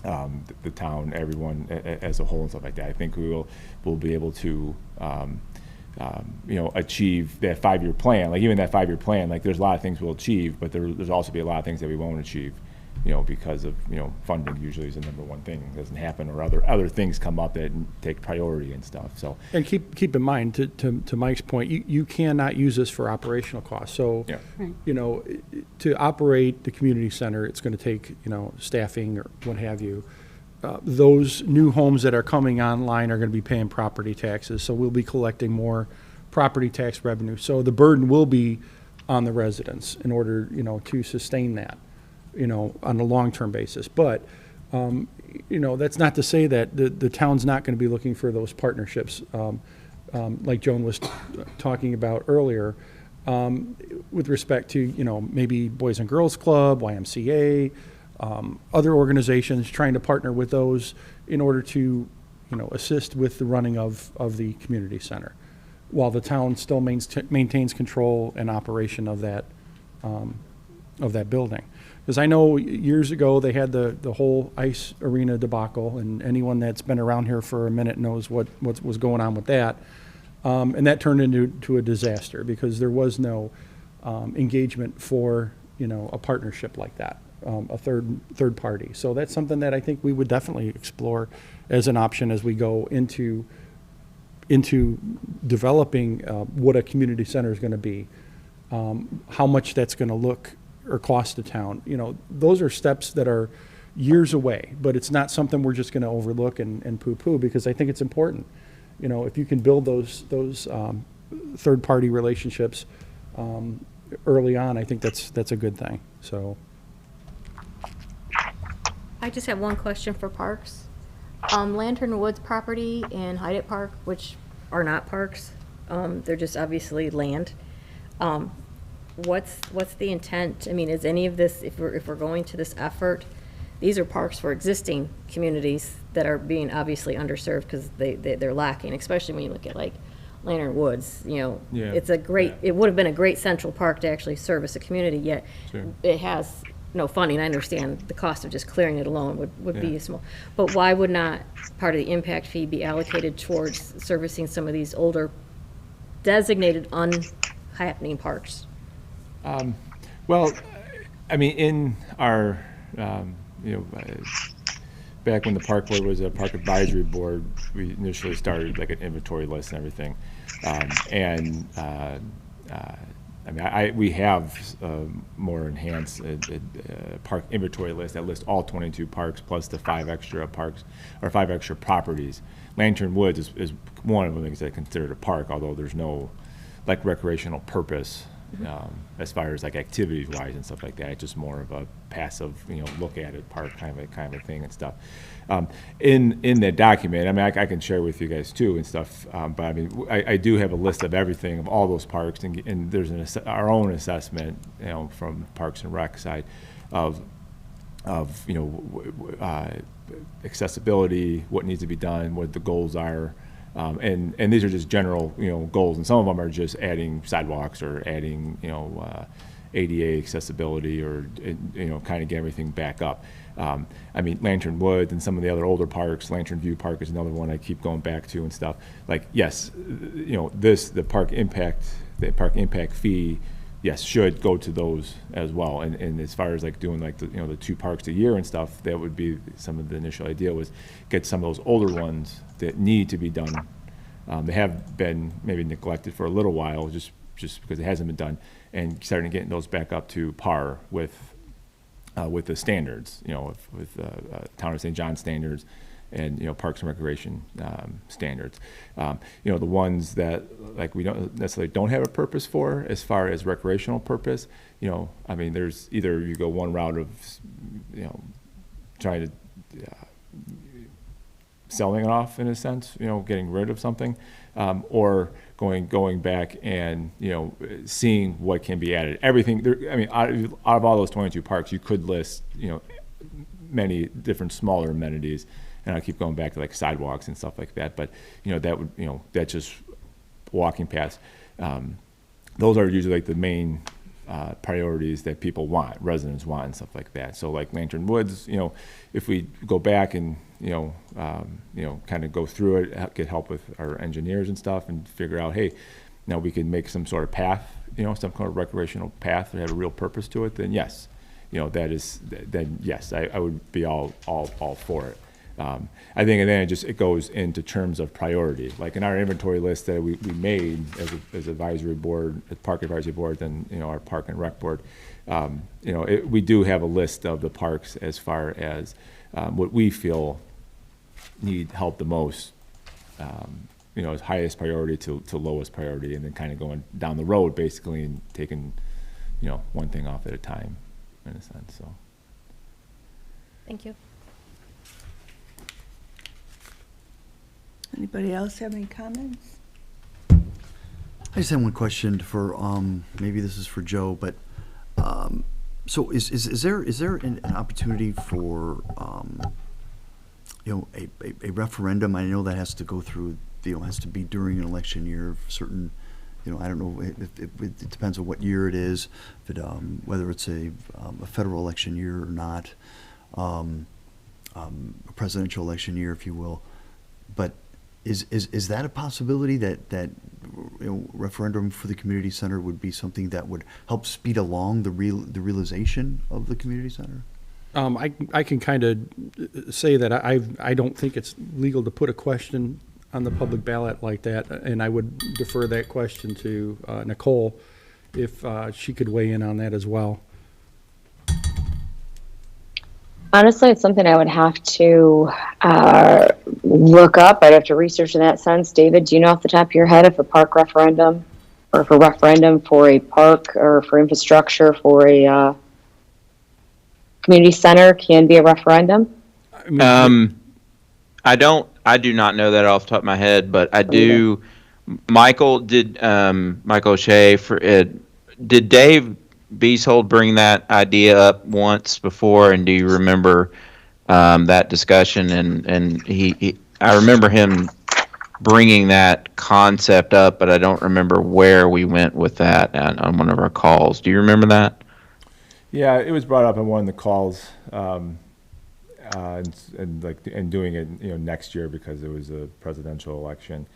H: the town, everyone as a whole and stuff like that. I think we'll be able to, you know, achieve that 5-year plan. Like even that 5-year plan, like there's a lot of things we'll achieve, but there's also be a lot of things that we won't achieve, you know, because of, you know, funding usually is the number one thing. It doesn't happen, or other things come up that take priority and stuff, so.
D: And keep in mind, to Mike's point, you cannot use this for operational costs. So,
H: Yeah.
D: you know, to operate the community center, it's going to take, you know, staffing or what have you. Those new homes that are coming online are going to be paying property taxes, so we'll be collecting more property tax revenue. So the burden will be on the residents in order, you know, to sustain that, you know, on a long-term basis. But, you you know, that's not to say that the town's not going to be looking for those partnerships, like Joan was talking about earlier, with respect to, you know, maybe Boys and Girls Club, YMCA, other organizations, trying to partner with those in order to, you know, assist with the running of the community center, while the town still maintains control and operation of that building. Because I know years ago, they had the whole ice arena debacle, and anyone that's been around here for a minute knows what was going on with that. And that turned into a disaster, because there was no engagement for, you know, a partnership like that, a third party. So that's something that I think we would definitely explore as an option as we go into developing what a community center is going to be, how much that's going to look or cost the town. You know, those are steps that are years away, but it's not something we're just going to overlook and poo-poo, because I think it's important. You know, if you can build those third-party relationships early on, I think that's a good thing. So,
E: I just have one question for parks. Lantern Woods property and Hyde Park, which are not parks, they're just obviously land. What's the intent? I mean, is any of this, if we're going to this effort, these are parks for existing communities that are being obviously underserved because they're lacking, especially when you look at like Lantern Woods, you know.
H: Yeah.
E: It's a great, it would have been a great central park to actually service a community, yet
H: Sure.
E: it has no funding. I understand the cost of just clearing it alone would be
H: Yeah.
E: small. But why would not part of the impact fee be allocated towards servicing some of these older designated unhappening parks?
H: Well, I mean, in our, back when the park board was a park advisory board, we initially started like an inventory list and everything. I mean, we have more enhanced park inventory list that lists all 22 parks plus the 5 extra parks or 5 extra properties. Lantern Woods is one of them that's considered a park, although there's no like recreational purpose as far as like activities wise and stuff like that. It's just more of a passive, look at it park kind of a thing and stuff. In that document, I mean, I can share with you guys too and stuff. But I mean, I do have a list of everything of all those parks, and there's our own assessment, from Parks and Rec side of accessibility, what needs to be done, what the goals are. And these are just general, goals, and some of them are just adding sidewalks or adding, ADA accessibility or, kind of get everything back up. I mean, Lantern Woods and some of the other older parks, Lantern View Park is another one I keep going back to and stuff. Like, yes, the park impact fee, yes, should go to those as well. And as far as like doing like the 2 parks a year and stuff, that would be some of the initial idea, was get some of those older ones that need to be done. They have been maybe neglected for a little while, just because it hasn't been done, and starting getting those back up to par with the standards, with Town of St. John standards and Parks and Recreation standards. The ones that like we don't necessarily don't have a purpose for as far as recreational purpose. I mean, there's either you go one route of trying to selling it off in a sense, getting rid of something, or going back and seeing what can be added. Everything there. I mean, out of all those 22 parks, you could list many different smaller amenities. And I keep going back to like sidewalks and stuff like that, but that would that's just walking paths. Those are usually like the main priorities that people want, residents want, and stuff like that. So like Lantern Woods, if we go back and kind of go through it, get help with our engineers and stuff, and figure out, hey, now we can make some sort of path, some kind of recreational path that had a real purpose to it. Then yes, then yes, I would be all for it. I think, and then it goes into terms of priority. Like in our inventory list that we made as advisory board, park advisory board, and our park and rec board, we do have a list of the parks as far as what we feel need help the most, as highest priority to lowest priority, and then kind of going down the road basically and taking one thing off at a time in a sense. So
E: Thank you.
C: Anybody else have any comments?
F: I just have one question for, maybe this is for Joe, but, so is there an opportunity for, a referendum? I know that has to go through, has to be during an election year, certain, I don't know, it depends on what year it is, if it, whether it's a federal election year or not, a presidential election year, if you will. But is that a possibility that referendum for the community center would be something that would help speed along the realization of the community center?
D: I can kind of say that I don't think it's legal to put a question on the public ballot like that, and I would defer that question to Nicole if she could weigh in on that as well.
B: Honestly, it's something I would have to look up. I'd have to research in that sense. David, do you know off the top of your head if a park referendum, or if a referendum for a park or for infrastructure for a community center can be a referendum?
D: I mean,
A: I do not know that off the top of my head, but I do. Michael Shea, did Dave Beasehold bring that idea up once before, and do you remember that discussion? And I remember him bringing that concept up, but I don't remember where we went with that on one of our calls. Do you remember that?
H: Yeah, it was brought up in one of the calls, and doing it, next year because it was a presidential election.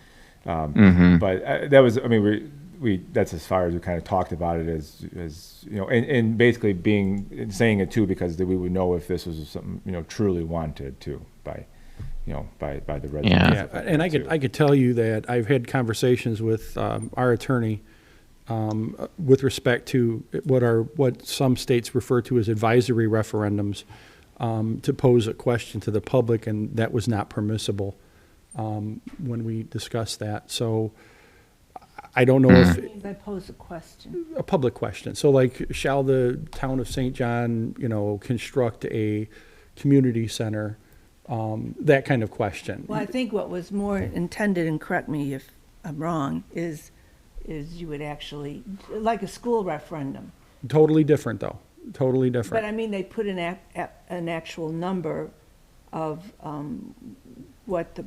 H: But that was, I mean, we that's as far as we kind of talked about it as and basically saying it too because we would know if this was something truly wanted to by the residents.
D: Yeah, and I could tell you that I've had conversations with our attorney with respect to what some states refer to as advisory referendums to pose a question to the public, and that was not permissible when we discussed that. So I don't know if
C: I pose a question.
D: a public question. So like, shall the town of St. John, construct a community center? That kind of question.
C: Well, I think what was more intended, and correct me if I'm wrong, is you would actually, like a school referendum.
D: Totally different, though. Totally different.
C: But I mean, they put an actual number of what the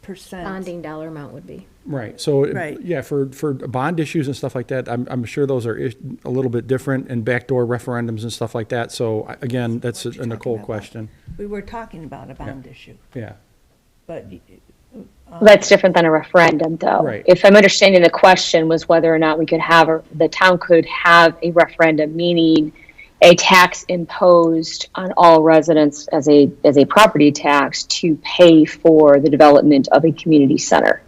C: percent.
E: Bonding dollar amount would be.
D: Right. So,
C: Right.
D: yeah, for bond issues and stuff like that, I'm sure those are a little bit different, and backdoor referendums and stuff like that. So, again, that's
C: What you're
D: a Nicole
C: talking about.
D: question.
C: We were talking about a bond issue,
D: Yeah.
C: but
B: That's different than a referendum, though.
D: Right.
B: If I'm understanding the question was whether or not we could have, the town could have a referendum, meaning a tax imposed on all residents as a property tax to pay for the development of a community center.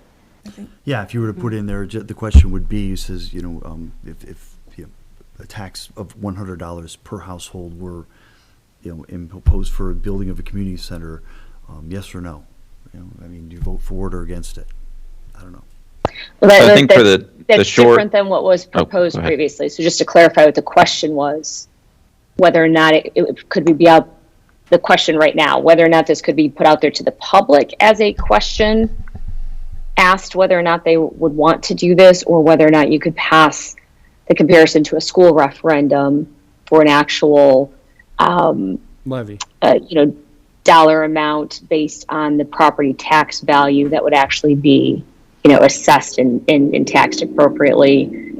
F: Yeah, if you were to put in there, the question would be, it says, if a tax of $100 per household were, imposed for a building of a community center, yes or no? I mean, do you vote for it or against it? I don't know.
B: Well,
A: I think for the
B: that's
A: short.
B: different than what was proposed
A: go ahead.
B: previously. So just to clarify what the question was, whether or not it could be out, the question right now, whether or not this could be put out there to the public as a question asked whether or not they would want to do this, or whether or not you could pass the comparison to a school referendum for an actual,
D: Levy.
B: dollar amount based on the property tax value that would actually be, assessed and taxed appropriately.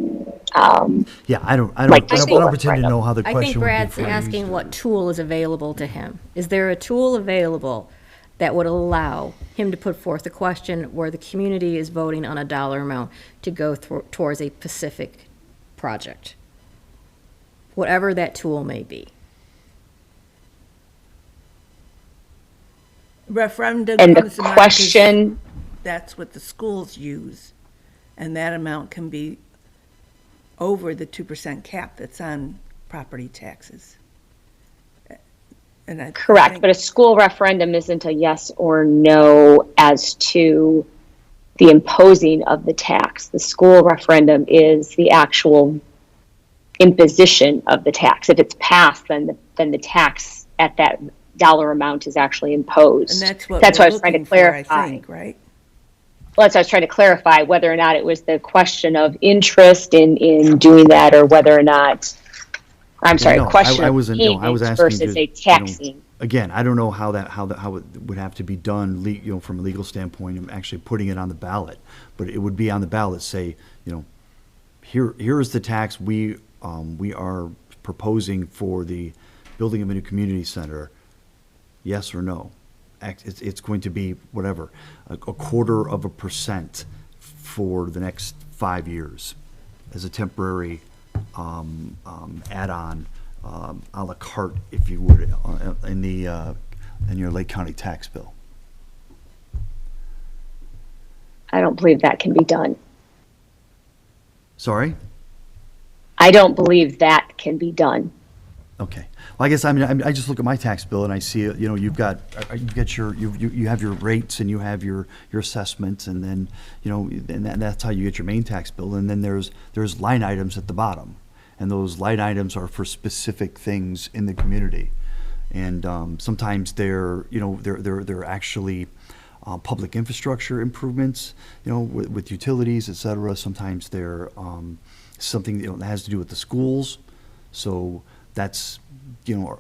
F: Yeah, I don't
B: Like the school
F: pretend to
B: referendum.
F: know how the
E: I
F: question
E: think
F: would be
E: Brad's
F: phrased.
E: asking what tool is available to him. Is there a tool available that would allow him to put forth a question where the community is voting on a dollar amount to go towards a specific project? Whatever that tool may be.
C: referendum
B: And the
C: comes to mind 'cause
B: question,
C: that's what the schools use, and that amount can be over the 2% cap that's on property taxes. And I
B: correct,
C: think-
B: but a school referendum isn't a yes or no as to the imposing of the tax. The school referendum is the actual imposition of the tax. If it's passed, then the tax at that dollar amount is actually imposed.
C: And that's what
B: That's
C: we're
B: what I was trying to
C: looking for, I
B: clarify.
C: think, right?
B: Well, that's what I was trying to clarify, whether or not it was the question of interest in doing that, or whether or not, I'm sorry,
F: No,
B: question
F: I
B: of
F: wasn't, no, I was
B: payment
F: asking
B: versus
F: to,
B: a taxing.
F: again, I don't know how it would have to be done, from a legal standpoint, and actually putting it on the ballot. But it would be on the ballot, say, here is the tax we are proposing for the building of a new community center, yes or no? It's going to be whatever, a 1/4% for the next 5 years as a temporary add-on, a la carte, if you would, in your Lake County tax bill.
B: I don't believe that can be done.
F: Sorry?
B: I don't believe that can be done.
F: Okay. Well, I guess, I just look at my tax bill and I see, you've got, you have your rates and you have your assessments, and then, and that's how you get your main tax bill. And then there's line items at the bottom. And those line items are for specific things in the community. And sometimes they're actually public infrastructure improvements, with utilities, et cetera. Sometimes they're something that has to do with the schools. So that's,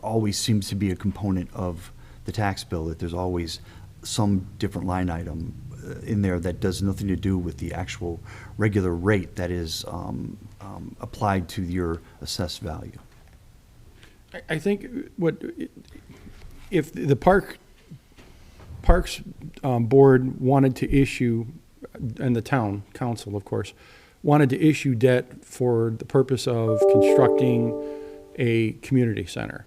F: always seems to be a component of the tax bill, that there's always some different line item in there that does nothing to do with the actual regular rate that is applied to your assessed value.
D: I think if the Parks Board wanted to issue, and the town council, of course, wanted to issue debt for the purpose of constructing a community center,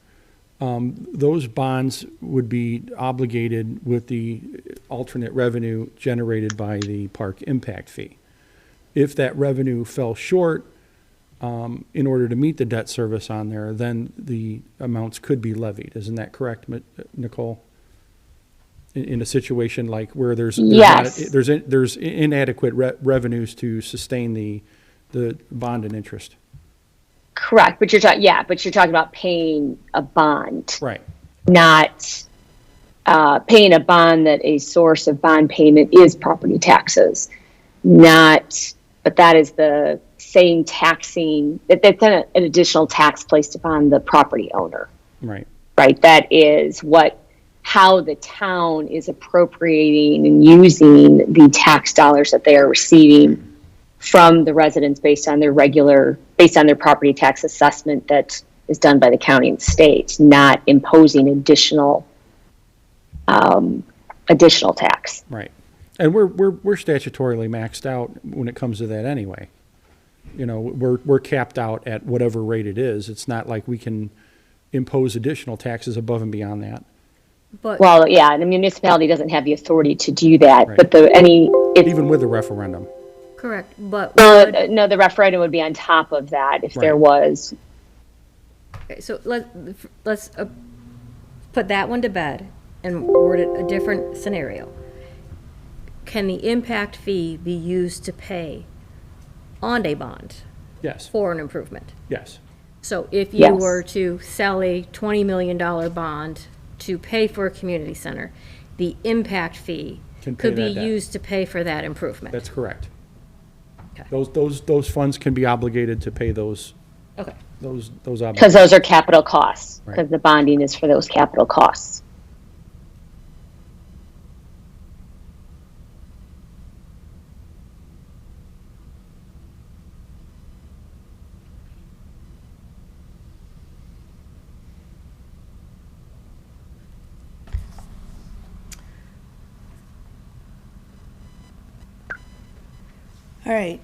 D: those bonds would be obligated with the alternate revenue generated by the park impact fee. If that revenue fell short, in order to meet the debt service on there, then the amounts could be levied. Isn't that correct, Nicole? In a situation like where there's
B: Yes.
D: there's inadequate revenues to sustain the bond and interest.
B: Correct, but you're talking about paying a bond,
D: Right.
B: not paying a bond that a source of bond payment is property taxes. But that is the same taxing, that's an additional tax placed upon the property owner,
D: Right.
B: right? That is how the town is appropriating and using the tax dollars that they are receiving from the residents based on their property tax assessment that is done by the county and state, not imposing additional tax.
D: Right. And we're statutorily maxed out when it comes to that anyway. We're capped out at whatever rate it is. It's not like we can impose additional taxes above and beyond that.
E: But
B: Well, yeah, the municipality doesn't have the authority to do that,
D: Right.
B: but
D: Even with the referendum.
E: correct, but
B: no, the referendum would be on top of that if there
D: Right.
B: was.
E: okay, so let's put that one to bed and word it a different scenario. Can the impact fee be used to pay on a bond
D: Yes.
E: for an improvement?
D: Yes.
E: So if you
B: Yes.
E: were to sell a $20 million bond to pay for a community center, the impact fee
D: Can pay
E: could be
D: that debt.
E: used to pay for that improvement.
D: That's correct.
E: Okay.
D: Those funds can be obligated to pay those
E: Okay,
B: Because
D: obligations.
B: those are capital costs,
D: Right.
B: because the bonding is for those capital costs.
C: All right.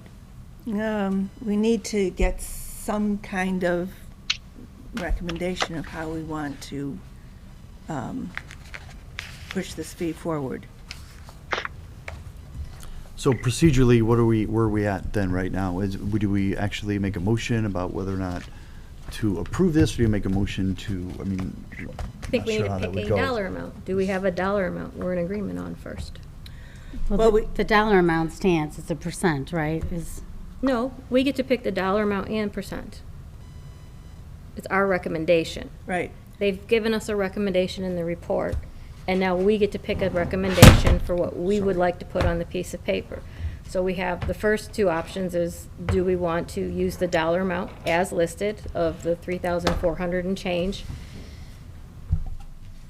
C: We need to get some kind of recommendation of how we want to push this fee forward.
F: So procedurally, where are we at then right now? Do we actually make a motion about whether or not to approve this? Or do you make a motion to,
E: I think we need to pick a dollar amount. Do we have a dollar amount we're in agreement on first?
C: Well,
G: The dollar amount stands, it's a percent, right?
E: No, we get to pick the dollar amount and percent. It's our recommendation.
C: Right.
E: They've given us a recommendation in the report, and now we get to pick a recommendation for what we would like to put on the piece of paper. So we have, the first two options is, do we want to use the dollar amount as listed of the 3,400 and change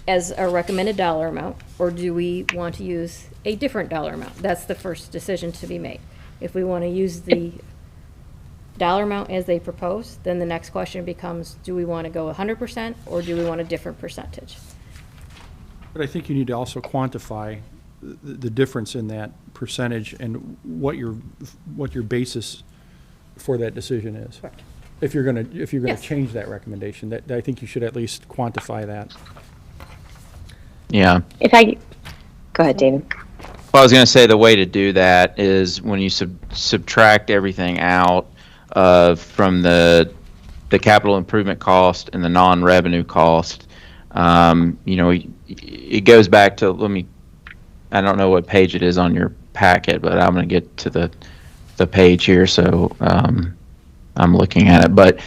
E: as a recommended dollar amount, or do we want to use a different dollar amount? That's the first decision to be made. If we want to use the dollar amount as they propose, then the next question becomes, do we want to go 100% or do we want a different percentage?
D: But I think you need to also quantify the difference in that percentage and what your basis for that decision is.
E: Correct.
D: If you're gonna
E: Yes.
D: change that recommendation, that, I think you should at least quantify that.
A: Yeah.
B: Go ahead, David.
A: Well, I was going to say the way to do that is when you subtract everything out from the capital improvement cost and the non-revenue cost. It goes back to, I don't know what page it is on your packet, but I'm going to get to the page here, so I'm looking at it. But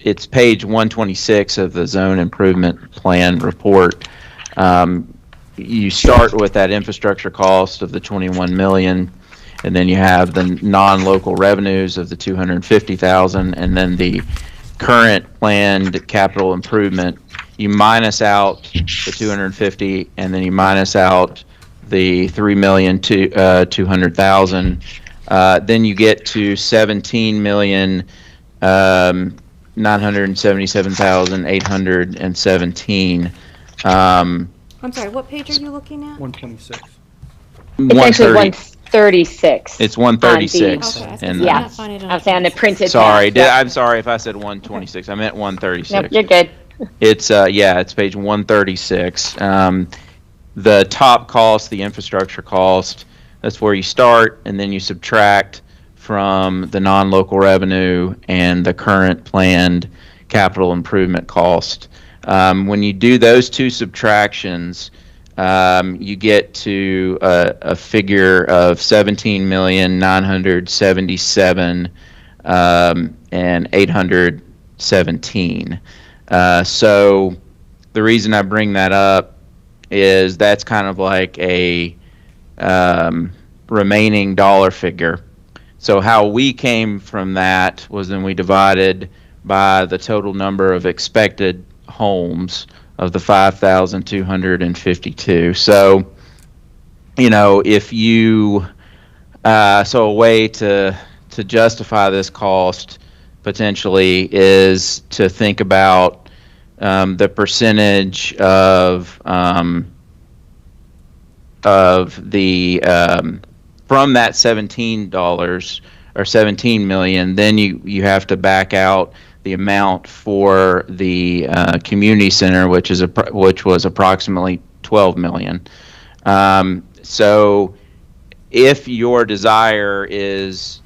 A: it's page 126 of the Zone Improvement Plan report. You start with that infrastructure cost of the 21 million, and then you have the non-local revenues of the 250,000, and then the current planned capital improvement. You minus out the 250, and then you minus out the 3,200,000. Then you get to 17,977,817.
E: I'm sorry, what page are you looking at?
D: 126.
B: It's actually 136.
A: It's 136.
E: Okay, I was
A: and
E: gonna say,
B: Yeah,
E: I'm not finding it on
B: I'm saying the
E: 26.
B: printed.
A: Sorry,
B: page, yeah.
A: I'm sorry if I said 126. I meant 136.
B: Nope, you're good.
A: It's it's page 136. The top cost, the infrastructure cost, that's where you start, and then you subtract from the non-local revenue and the current planned capital improvement cost. When you do those two subtractions, you get to a figure of 17,977,817. So the reason I bring that up is that's kind of like a remaining dollar figure. So how we came from that was then we divided by the total number of expected homes of the 5,252. So, if you, so a way to justify this cost potentially is to think about the percentage of the from that $17 or 17 million, then you have to back out the amount for the community center, which was approximately 12 million. So if your desire is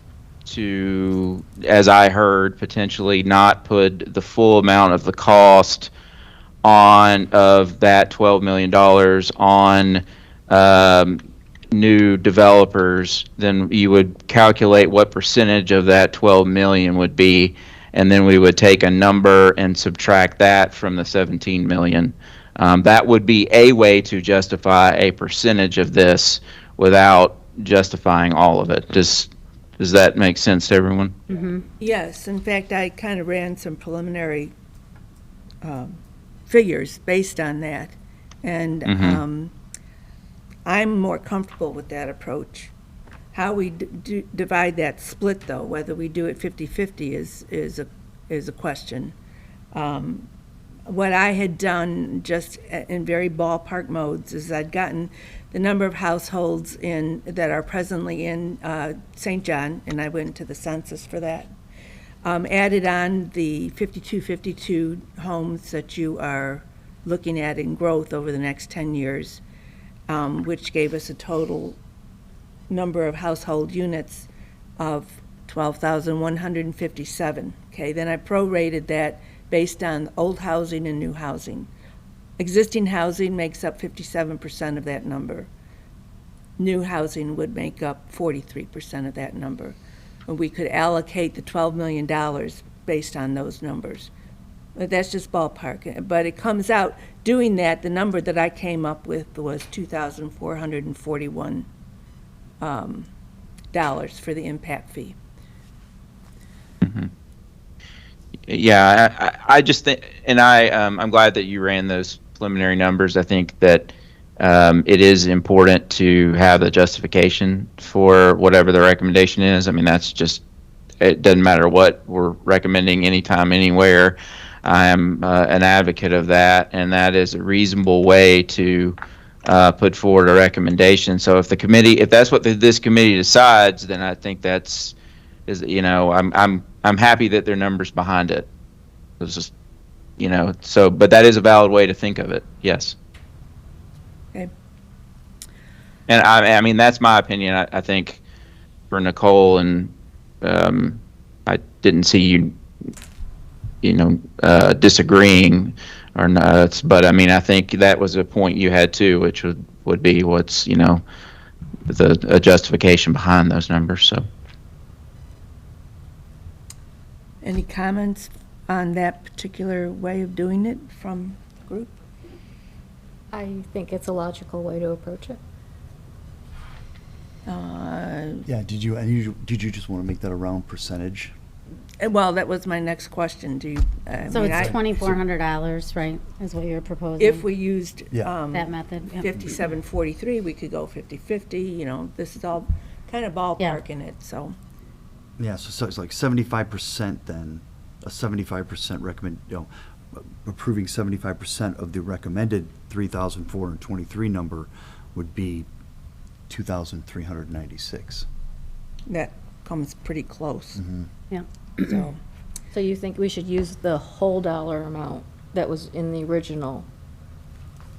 A: to, as I heard, potentially not put the full amount of the cost of that $12 million on new developers, then you would calculate what percentage of that 12 million would be, and then we would take a number and subtract that from the 17 million. That would be a way to justify a percentage of this without justifying all of it. Does that make sense to everyone?
C: Yes, in fact, I kind of ran some preliminary figures based on that, and I'm more comfortable with that approach. How we divide that split, though, whether we do it 50-50 is a question. What I had done just in very ballpark modes is I'd gotten the number of households that are presently in St. John, and I went to the census for that. Added on the 52 homes that you are looking at in growth over the next 10 years, which gave us a total number of household units of 12,157. Okay, then I prorated that based on old housing and new housing. Existing housing makes up 57% of that number. New housing would make up 43% of that number. And we could allocate the $12 million based on those numbers. But that's just ballpark. But it comes out, doing that, the number that I came up with was $2,441 dollars for the impact fee.
A: Yeah, I just think, and I'm glad that you ran those preliminary numbers. I think that it is important to have the justification for whatever the recommendation is. I mean, that's just, it doesn't matter what we're recommending anytime, anywhere. I am an advocate of that, and that is a reasonable way to put forward a recommendation. So if that's what this committee decides, then I think I'm happy that there are numbers behind it. It's just, but that is a valid way to think of it. Yes.
C: Okay.
A: And I mean, that's my opinion. I think for Nicole, and I didn't see you, disagreeing or not, but I mean, I think that was a point you had too, which would be what's, a justification behind those numbers. So.
C: Any comments on that particular way of doing it from the group?
E: I think it's a logical way to approach it.
F: Yeah, did you just want to make that a round percentage?
C: Well, that was my next question. Do you?
G: So it's $2,400, right, is what you're proposing?
C: If we used
F: Yeah.
G: That method, yep.
C: 5743, we could go 50/50. This is all kind of ballpark in it. So
F: Yeah, so it's like 75% then, a 75% approving 75% of the recommended 3,423 number would be 2,396.
C: that comes pretty close.
G: Yeah.
C: So
E: So you think we should use the whole dollar amount that was in the original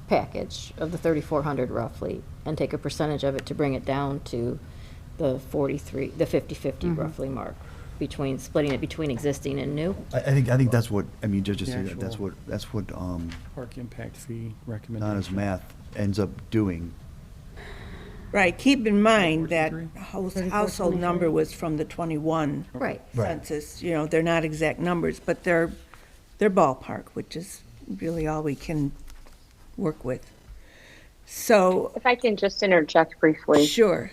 E: package of the 3,400 roughly, and take a percentage of it to bring it down to the 50/50 roughly mark, splitting it between existing and new?
F: I think that's what, I mean, just
D: The
F: say that,
D: actual-
F: that's what
D: Park impact fee recommendation.
F: Donna's math ends up doing.
C: right, keep in mind that
G: 34,
C: household
G: 23.
C: number was from the 21
E: Right.
F: Right.
C: census. They're not exact numbers, but they're ballpark, which is really all we can work with. So,
B: If I can just interject briefly,
C: sure.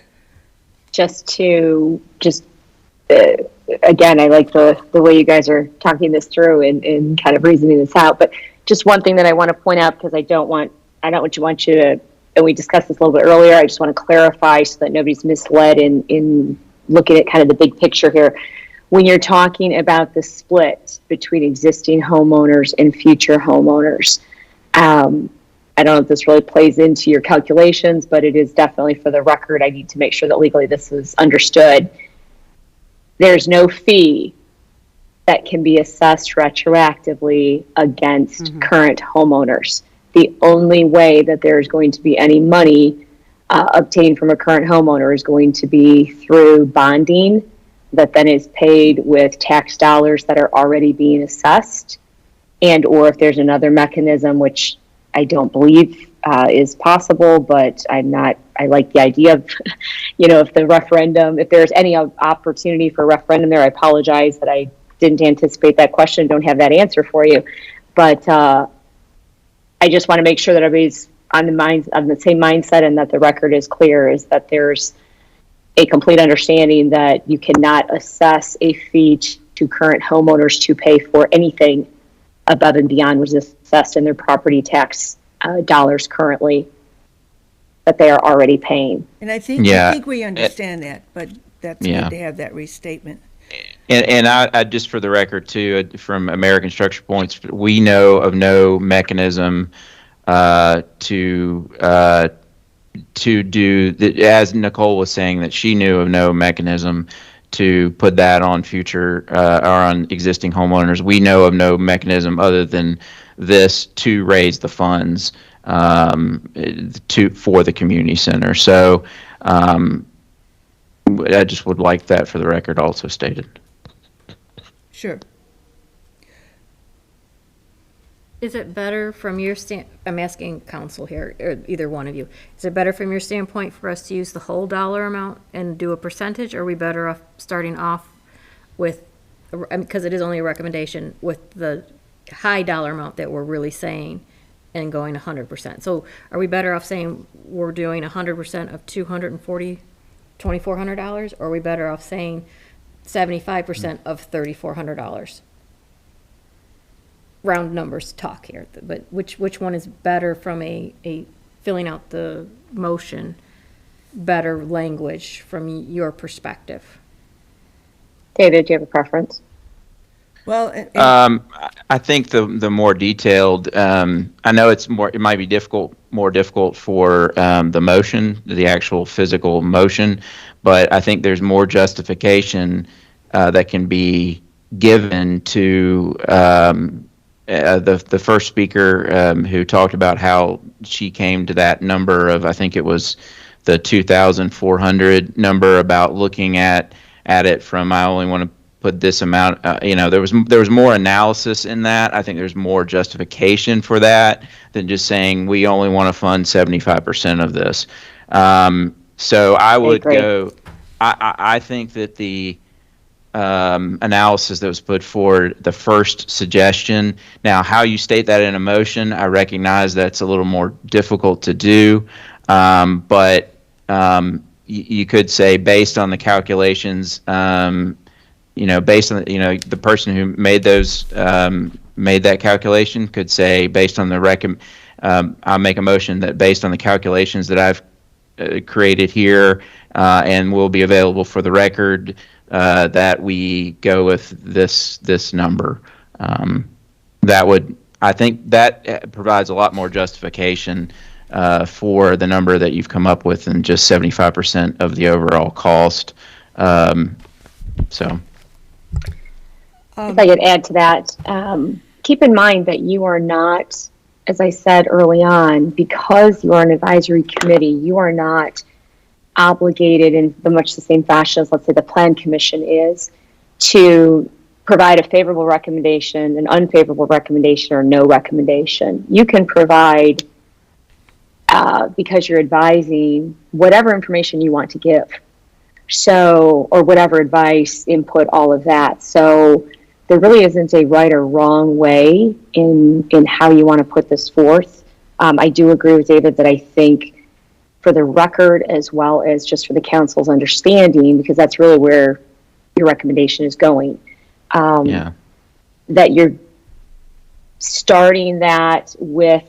B: Again, I like the way you guys are talking this through and kind of reasoning this out. But just one thing that I want to point out, because I don't want you to, and we discussed this a little bit earlier, I just want to clarify so that nobody's misled in looking at kind of the big picture here. When you're talking about the split between existing homeowners and future homeowners, I don't know if this really plays into your calculations, but it is definitely for the record. I need to make sure that legally this is understood. There's no fee that can be assessed retroactively against current homeowners. The only way that there's going to be any money obtained from a current homeowner is going to be through bonding that then is paid with tax dollars that are already being assessed, and or if there's another mechanism, which I don't believe is possible, but I like the idea of, if the referendum, if there's any opportunity for a referendum there, I apologize that I didn't anticipate that question, don't have that answer for you. But I just want to make sure that everybody's on the same mindset, and that the record is clear, is that there's a complete understanding that you cannot assess a fee to current homeowners to pay for anything above and beyond what is assessed in their property tax dollars currently that they are already paying.
C: And I think we understand that, but that's
A: Yeah.
C: good to have that restatement.
A: And I just for the record too, from American Structure Points, we know of no mechanism to do that, as Nicole was saying, that she knew of no mechanism to put that on future or on existing homeowners. We know of no mechanism other than this to raise the funds for the community center. So I just would like that for the record also stated.
C: Sure.
E: Is it better from your I'm asking council here, or either one of you, is it better from your standpoint for us to use the whole dollar amount and do a percentage, or are we better off starting off with, because it is only a recommendation, with the high dollar amount that we're really saying and going 100%. So are we better off saying we're doing 100% of $240,000, or are we better off saying 75% of $3,400? Round numbers talk here, but which one is better from a filling out the motion, better language from your perspective?
B: David, do you have a preference?
C: Well,
A: I think the more detailed. I know it might be more difficult for the motion, the actual physical motion, but I think there's more justification that can be given to the first speaker who talked about how she came to that number of, I think it was the 2,400 number, about looking at it from, I only want to put this amount. There was more analysis in that. I think there's more justification for that than just saying we only want to fund 75% of this. So I would
B: agree.
A: go. I think that the analysis that was put forward, the first suggestion. Now, how you state that in a motion, I recognize that's a little more difficult to do, but you could say based on the calculations. Based on the person who made those made that calculation could say, based on the I'll make a motion that based on the calculations that I've created here and will be available for the record, that we go with this number. I think that provides a lot more justification for the number that you've come up with than just 75% of the overall cost.
B: If I could add to that, keep in mind that you are not, as I said early on, because you are an advisory committee, you are not obligated in much the same fashion as, let's say, the Plan Commission is, to provide a favorable recommendation, an unfavorable recommendation, or no recommendation. You can provide, because you're advising, whatever information you want to give. So, or whatever advice, input, all of that. So there really isn't a right or wrong way in how you want to put this forth. I do agree with David that I think, for the record as well as just for the council's understanding, because that's really where your recommendation is going, that you're starting that with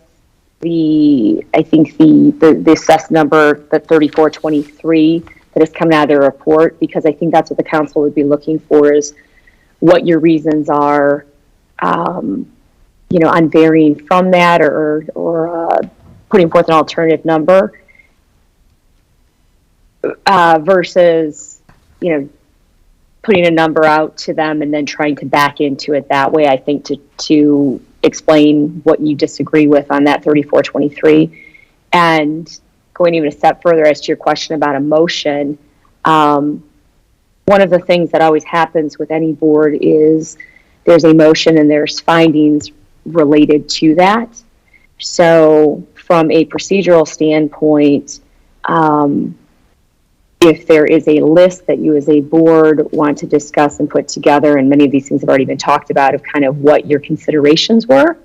B: the assessed number, the 3423, that is coming out of their report, because I think that's what the council would be looking for, is what your reasons are, on varying from that or putting forth an alternative number, versus, putting a number out to them and then trying to back into it that way. I think to explain what you disagree with on that 3423, and going even a step further as to your question about a motion, one of the things that always happens with any board is there's a motion and there's findings related to that. So from a procedural standpoint, if there is a list that you as a board want to discuss and put together, and many of these things have already been talked about, of kind of what your considerations were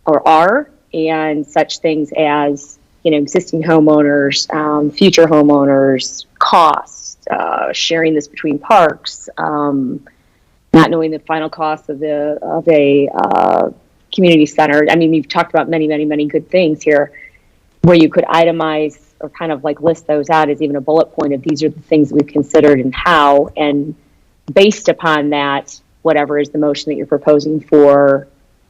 B: or are, and such things as, existing homeowners, future homeowners, cost, sharing this between parks, not knowing the final cost of a community center. I mean, we've talked about many, many, many good things here, where you could itemize or kind of like list those out as even a bullet point of, these are the things we've considered and how, and based upon that, whatever is the motion that you're proposing for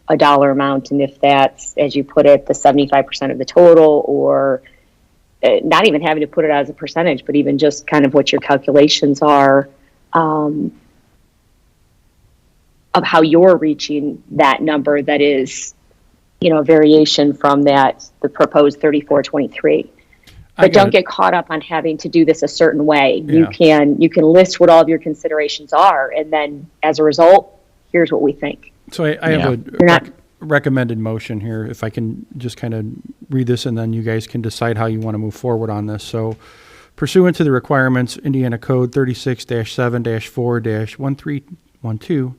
B: a dollar amount, and if that's, as you put it, the 75% of the total, or not even having to put it as a percentage, but even just kind of what your calculations are, of how you're reaching that number that is, a variation from that, the proposed 3423. But don't get caught up on having to do this a certain way.
D: Yeah.
B: You can list what all of your considerations are, and then as a result, here's what we think.
D: So I have a recommended motion here, if I can just kind of read this, and then you guys can decide how you want to move forward on this. So, pursuant to the requirements, Indiana Code 36-7-4-1312,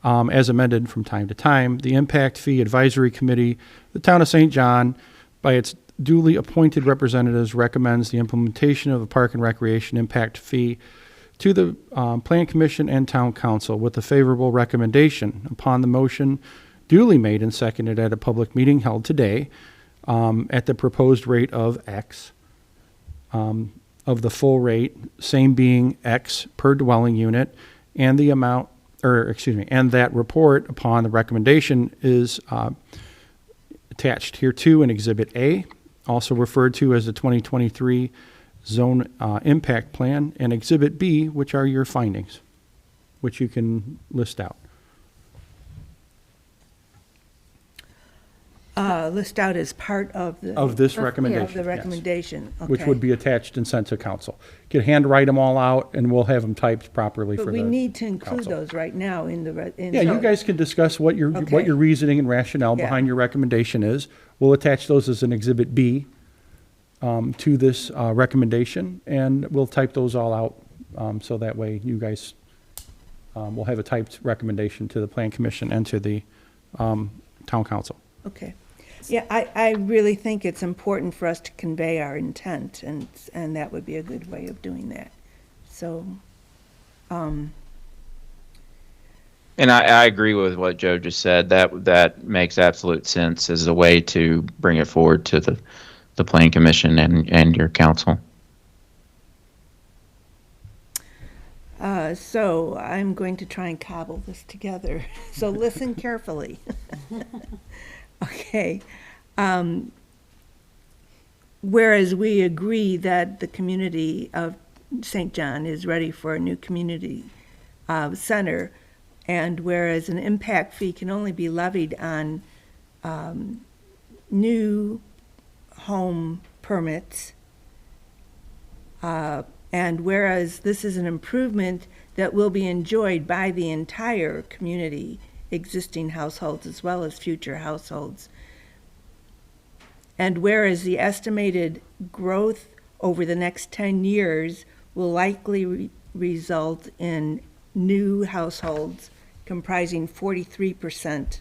D: as amended from time to time. The Impact Fee Advisory Committee, the Town of St. John, by its duly appointed representatives, recommends the implementation of the Park and Recreation Impact Fee to the Plan Commission and Town Council with a favorable recommendation upon the motion duly made and seconded at a public meeting held today at the proposed rate of X, of the full rate, same being X per dwelling unit, and the amount, and that report upon the recommendation is attached hereto in Exhibit A, also referred to as the 2023 Zone Impact Plan, and Exhibit B, which are your findings, which you can list out.
C: List out as part of the.
D: Of this
C: Of
D: recommendation,
C: the
D: yes.
C: recommendation, okay.
D: Which would be attached and sent to council. You can handwrite them all out, and we'll have them typed properly for
C: But
D: the
C: we need to include
D: council.
C: those right now in the.
D: Yeah, you guys can discuss what your
C: Okay.
D: reasoning and rationale
C: Yeah.
D: behind your recommendation is. We'll attach those as an Exhibit B to this recommendation, and we'll type those all out, so that way you guys will have a typed recommendation to the Plan Commission and to the Town Council.
C: Okay. Yeah, I really think it's important for us to convey our intent, and that would be a good way of doing that. So,
A: And I agree with what Joe just said. That makes absolute sense as a way to bring it forward to the Plan Commission and your council.
C: so I'm going to try and cobble this together. So listen carefully. Okay. Whereas we agree that the community of St. John is ready for a new community center, and whereas an impact fee can only be levied on new home permits, and whereas this is an improvement that will be enjoyed by the entire community, existing households as well as future households, and whereas the estimated growth over the next 10 years will likely result in new households comprising 43%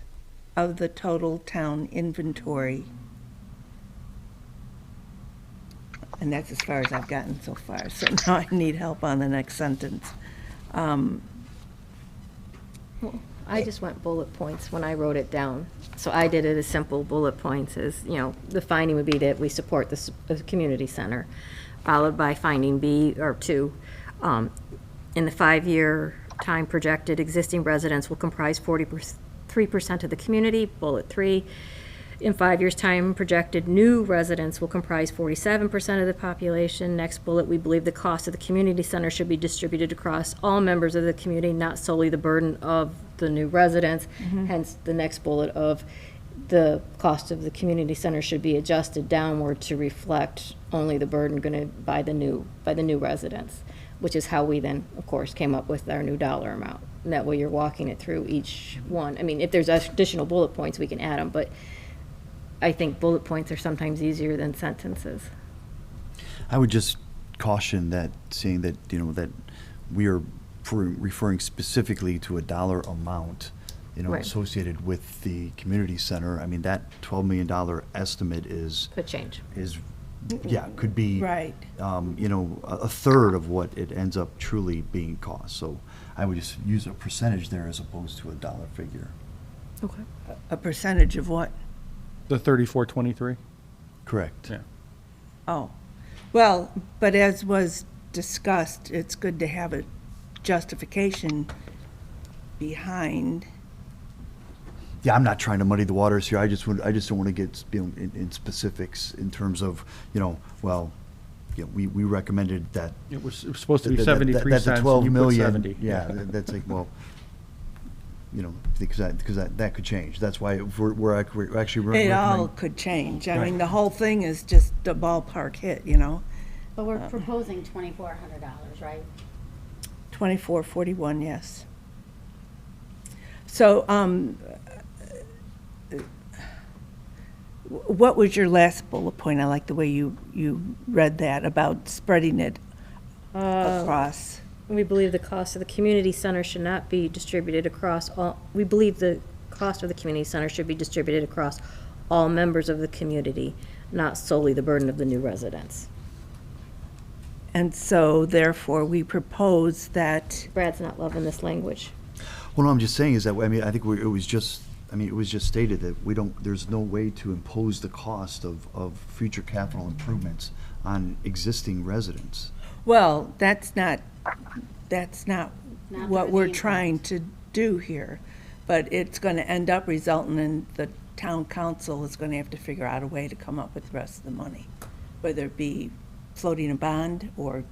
C: of the total town inventory. And that's as far as I've gotten so far, so now I need help on the next sentence.
E: I just went bullet points when I wrote it down. So I did it as simple bullet points as, the finding would be that we support the community center, followed by finding B, or 2. In the 5-year time projected, existing residents will comprise 43% of the community, bullet 3. In 5 years' time projected, new residents will comprise 47% of the population. Next bullet, we believe the cost of the community center should be distributed across all members of the community, not solely the burden of the new residents. Hence, the next bullet of the cost of the community center should be adjusted downward to reflect only the burden going to by the new residents, which is how we then, of course, came up with our new dollar amount. And that way you're walking it through each one. I mean, if there's additional bullet points, we can add them, but I think bullet points are sometimes easier than sentences.
F: I would just caution that, saying that, that we are referring specifically to a dollar amount,
E: Right.
F: associated with the community center. I mean, that $12 million estimate
E: Could change.
F: Could be,
C: Right.
F: a third of what it ends up truly being cost. So I would just use a percentage there as opposed to a dollar figure.
E: Okay.
C: A percentage of what?
D: The 3423?
F: Correct.
D: Yeah.
C: Oh, well, but as was discussed, it's good to have a justification behind.
F: Yeah, I'm not trying to muddy the waters here. I just don't want to get in specifics in terms of, we recommended that.
D: It was supposed to be
F: that-
D: 73
F: that the
D: cents,
F: 12
D: and you put
F: million,
D: 70.
F: Yeah, that's like, because that could change. That's why we're actually.
C: It all could change. I mean, the whole thing is just a ballpark hit,
G: But we're proposing $2,400, right?
C: 2441, yes. So, what was your last bullet point? I like the way you read that, about spreading it across.
E: We believe the cost of the community center should not be distributed across all, we believe the cost of the community center should be distributed across all members of the community, not solely the burden of the new residents.
C: And so therefore, we propose that,
E: Brad's not loving this language.
F: Well, no, I'm just saying is that, I mean, I think it was just stated that there's no way to impose the cost of future capital improvements on existing residents.
C: well, that's not
G: Not
C: what
G: for
C: we're
G: the
C: trying to do here. But it's going to end up resulting in the town council is going to have to figure out a way to come up with the rest of the money, whether it be floating a bond or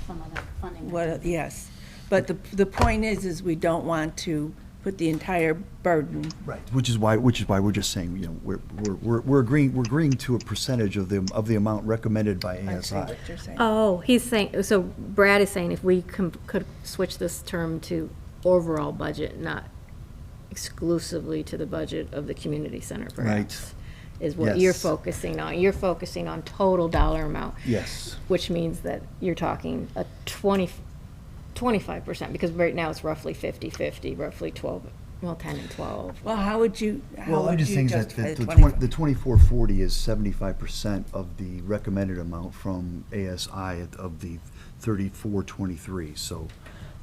G: Some other funding.
C: what, yes. But the point is we don't want to put the entire burden.
F: Right. Which is why we're just saying, you know, we're agreeing to a percentage of the amount recommended by
C: I see
F: ASI.
C: what you're saying.
E: Oh, he's saying, so Brad is saying if we could switch this term to overall budget, not exclusively to the budget of the community center, perhaps, is what you're
F: Yes.
E: focusing on. You're focusing on total dollar amount.
F: Yes.
E: Which means that you're talking a 25%, because right now it's roughly 50-50, roughly 12, well, 10 and 12.
C: Well, how would you
F: Well, I'm just saying that
C: justify
F: the
C: the 25?
F: 2440 is 75% of the recommended amount from ASI of the 3423. So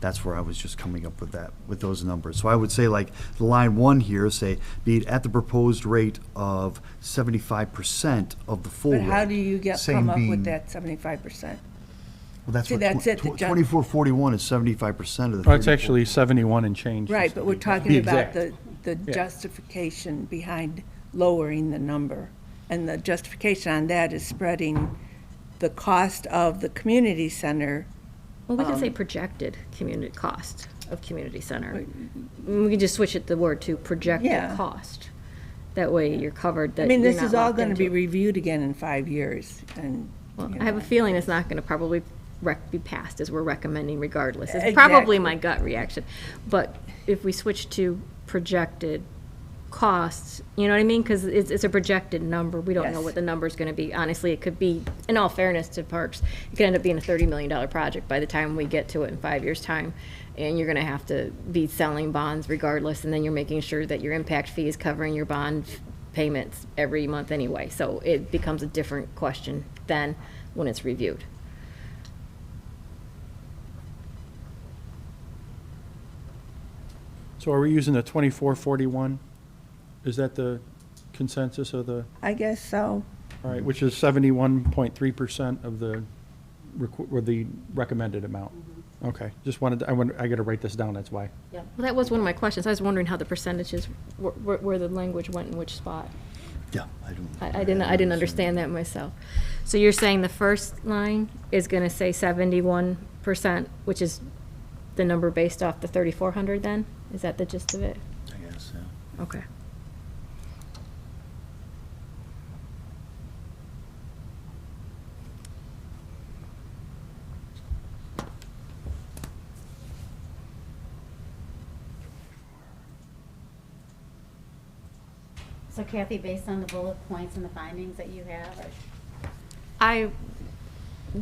F: that's where I was just coming up with that, with those numbers. So I would say like the line one here, say, be it at the proposed rate of 75% of the full
C: But
F: rate.
C: how do you
F: same
C: come up
F: being-
C: with that 75%?
F: Well, that's
C: See,
F: what,
C: that's it, the ju-
F: 2441 is 75% of the.
D: Well, it's
F: 34.
D: actually 71 and change.
C: Right, but we're talking
D: Be
C: about
D: exact.
C: the justification behind lowering the number. And the justification on that is spreading the cost of the community center.
E: Well, we can say projected community cost of community center. We can just switch it, the word to projected
C: Yeah.
E: cost. That way you're covered, that
C: I mean,
E: you're
C: this
E: not
C: is all
E: locked
C: going to be
E: into-
C: reviewed again in 5 years, and,
E: Well,
C: you
E: I have a
C: know.
E: feeling it's not gonna probably be passed as we're recommending regardless. It's probably
C: Exactly.
E: my gut reaction. But if we switch to projected costs, you know what I mean? Because it's a projected number. We don't know
C: Yes.
E: what the number's gonna be. Honestly, it could be, in all fairness to parks, it could end up being a $30 million project by the time we get to it in 5 years' time. And you're gonna have to be selling bonds regardless, and then you're making sure that your impact fee is covering your bond payments every month anyway. So it becomes a different question then when it's reviewed.
D: So are we using the 2441? Is that the consensus of the,
C: I guess so.
D: all right, which is 71.3% of the, or the recommended amount? Okay, just wanted, I got to write this down, that's why.
E: Well, that was one of my questions. I was wondering how the percentages, where the language went in which spot.
F: Yeah, I don't.
E: I didn't understand that myself. So you're saying the first line is gonna say 71%, which is the number based off the 3,400 then? Is that the gist of it?
F: I guess, yeah.
E: Okay.
G: So Kathy, based on the bullet points and the findings that you have,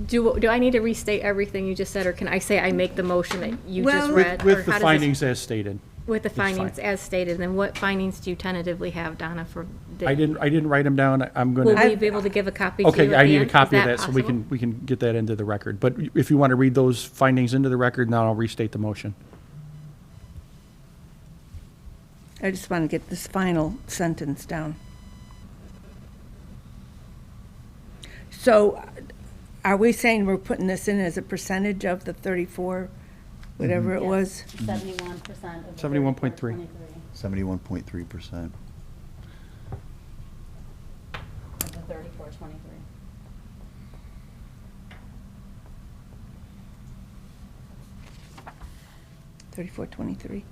E: Do I need to restate everything you just said, or can I say I make the motion that you just
C: Well-
E: read? or
D: With the
E: how does this-
D: findings as stated.
E: With the
D: fine.
E: findings as stated, and then what findings do you tentatively have, Donna, for?
D: I didn't write them down, I'm
E: Will
D: going to.
E: we be able to give a copy to you
D: Okay,
E: at
D: I
E: the
D: need a
E: end? Is
D: copy of that so
E: possible?
D: we can get that into the record. But if you want to read those findings into the record, now I'll restate the motion.
C: I just want to get this final sentence down. So are we saying we're putting this in as a percentage of the 34, whatever it was?
G: 71% of the
D: 71.3.
F: 71.3%.
G: of the 3423.
C: $34.23.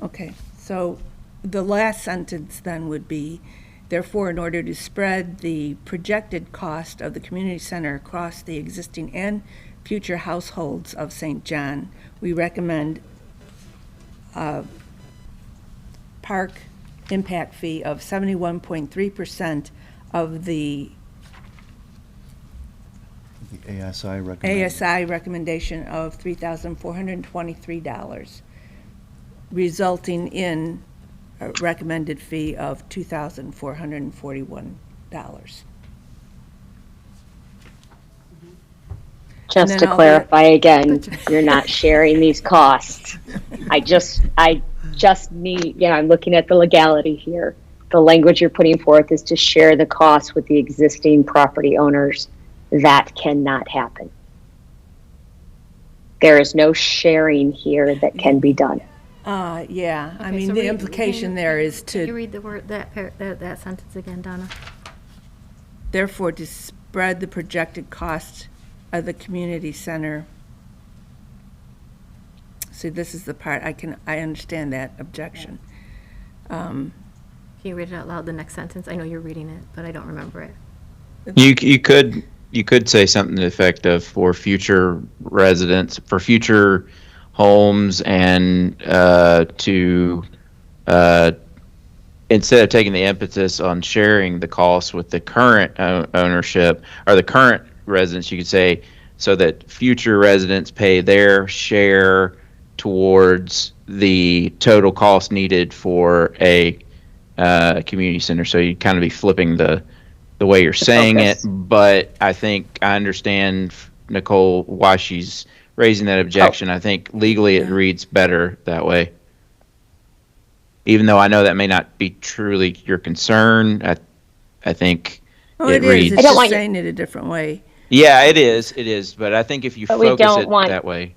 C: Okay, so the last sentence then would be, therefore, in order to spread the projected cost of the community center across the existing and future households of St. John, we recommend a park impact fee of 71.3% of the
F: The ASI recommended.
C: ASI recommendation of $3,423, resulting in a recommended fee of $2,441.
B: Just
C: then
B: to
C: all the-
B: clarify again, you're not sharing these costs. I just need, I'm looking at the legality here. The language you're putting forth is to share the costs with the existing property owners. That cannot happen. There is no sharing here that can be done.
C: Yeah, I
E: Okay,
C: mean,
E: so
C: the
E: read-
C: implication there is
E: Can you
C: to,
E: read the word, that sentence again, Donna?
C: therefore, to spread the projected cost of the community center. See, this is the part, I understand that objection.
E: Can you read it out loud, the next sentence? I know you're reading it, but I don't remember it.
A: You could say something to the effect of for future residents, for future homes, and instead of taking the emphasis on sharing the costs with the current ownership or the current residents, you could say so that future residents pay their share towards the total cost needed for a community center. So you kind of be flipping the way you're saying
B: focus.
A: it, but I think I understand, Nicole, why she's raising that objection. I think legally it reads better that way. Even though I know that may not be truly your concern, I think
C: Oh,
A: it
C: it is,
A: reads.
C: it's
B: I don't
C: just
B: want you-
C: saying it a different way.
A: Yeah, it is, but I think if you
B: But we
A: focus
B: don't
A: it
B: want-
A: that way.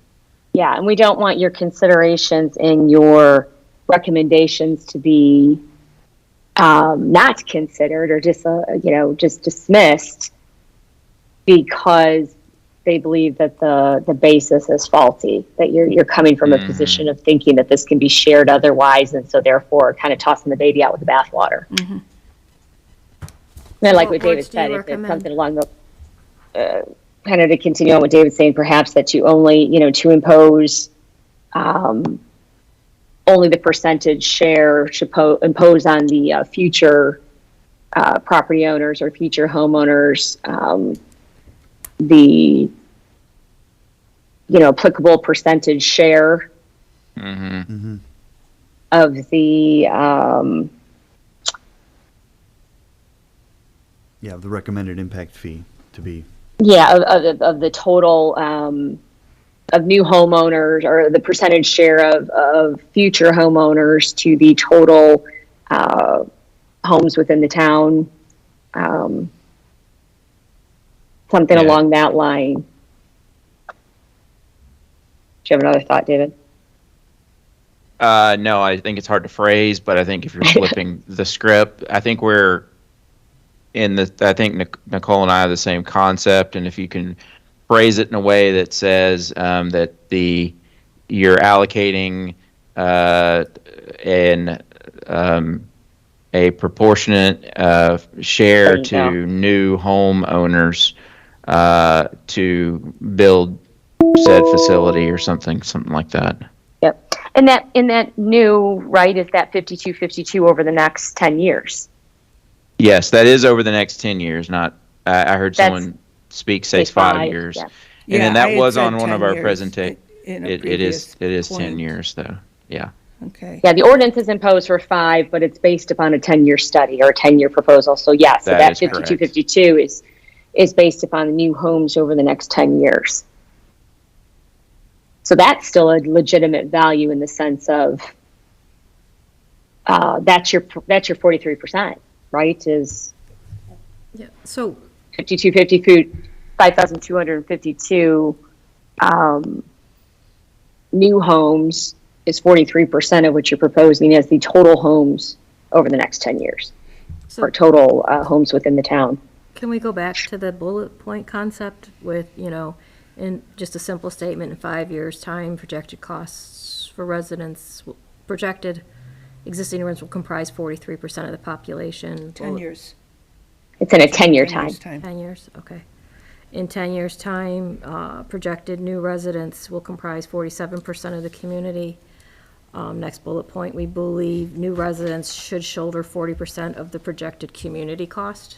B: Yeah, and we don't want your considerations and your recommendations to be not considered or just dismissed because they believe that the basis is faulty. That you're coming from a position of thinking that this can be shared otherwise, and so therefore kind of tossing the baby out with the bathwater. And I like what
E: What
B: David
E: words do you
B: said. If it's
E: recommend?
B: something along the kind of to continue on what David's saying, perhaps that you only, to impose only the percentage share should impose on the future property owners or future homeowners the applicable percentage share of the
F: Yeah, the recommended impact fee to be.
B: of the total of new homeowners or the percentage share of future homeowners to the total homes within the town. Something
A: Yeah.
B: along that line. Do you have another thought, David?
A: No, I think it's hard to phrase, but I think if you're flipping the script, I think I think Nicole and I have the same concept, and if you can phrase it in a way that says that you're allocating a proportionate share
B: There you go.
A: to new homeowners to build said facility or something like that.
B: Yep. And that new, right, is that 52-52 over the next 10 years.
A: Yes, that is over the next 10 years. Not, I heard
B: That's-
A: someone say
B: Like
A: 5 years.
B: yeah.
A: And
C: Yeah,
A: then
C: I
A: that
C: had
A: was
C: said
A: on one of
C: 10
A: our
C: years
A: presentations.
C: in a
A: It is
C: previous
A: 10
C: point.
A: years though. Yeah.
C: Okay.
B: Yeah, the ordinance is imposed for 5, but it's based upon a 10-year study or a 10-year proposal. So yeah, so
A: That
B: that
A: is correct.
B: 52-52 is based upon the new homes over the next 10 years. So that's still a legitimate value in the sense of that's your 43%, right? Is
E: Yeah, so
B: 5,252 new homes is 43% of what you're proposing as the total homes over the next 10 years,
E: So-
B: or total homes within the town.
E: can we go back to the bullet point concept with, in just a simple statement, in 5 years' time, projected costs for residents, projected existing rents will comprise 43% of the population.
C: 10 years.
B: It's in a 10-year
C: 10
B: time.
C: years' time.
E: 10 years, okay. In 10 years' time, projected new residents will comprise 47% of the community. Next bullet point, we believe new residents should shoulder 40% of the projected community cost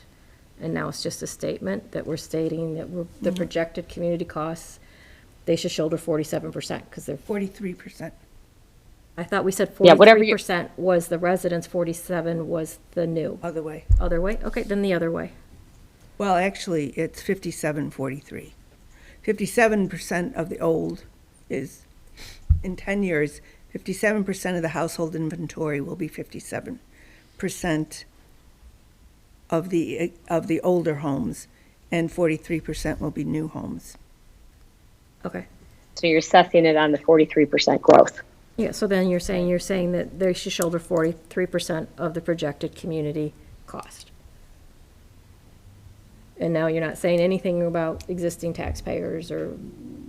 E: And now it's just a statement that we're stating that the projected community costs, they should shoulder 47%, because they're,
C: 43%.
E: I thought we said
B: Yeah, whatever you-
E: 43% was the residents, 47 was the new.
C: Other way.
E: Other way? Okay, then the other way.
C: Well, actually, it's 57-43. 57% of the old is, in 10 years, 57% of the household inventory will be 57% of the older homes, and 43% will be new homes.
E: Okay.
B: So you're assessing it on the 43% growth.
E: Yeah, so then you're saying that they should shoulder 43% of the projected community cost. And now you're not saying anything about existing taxpayers or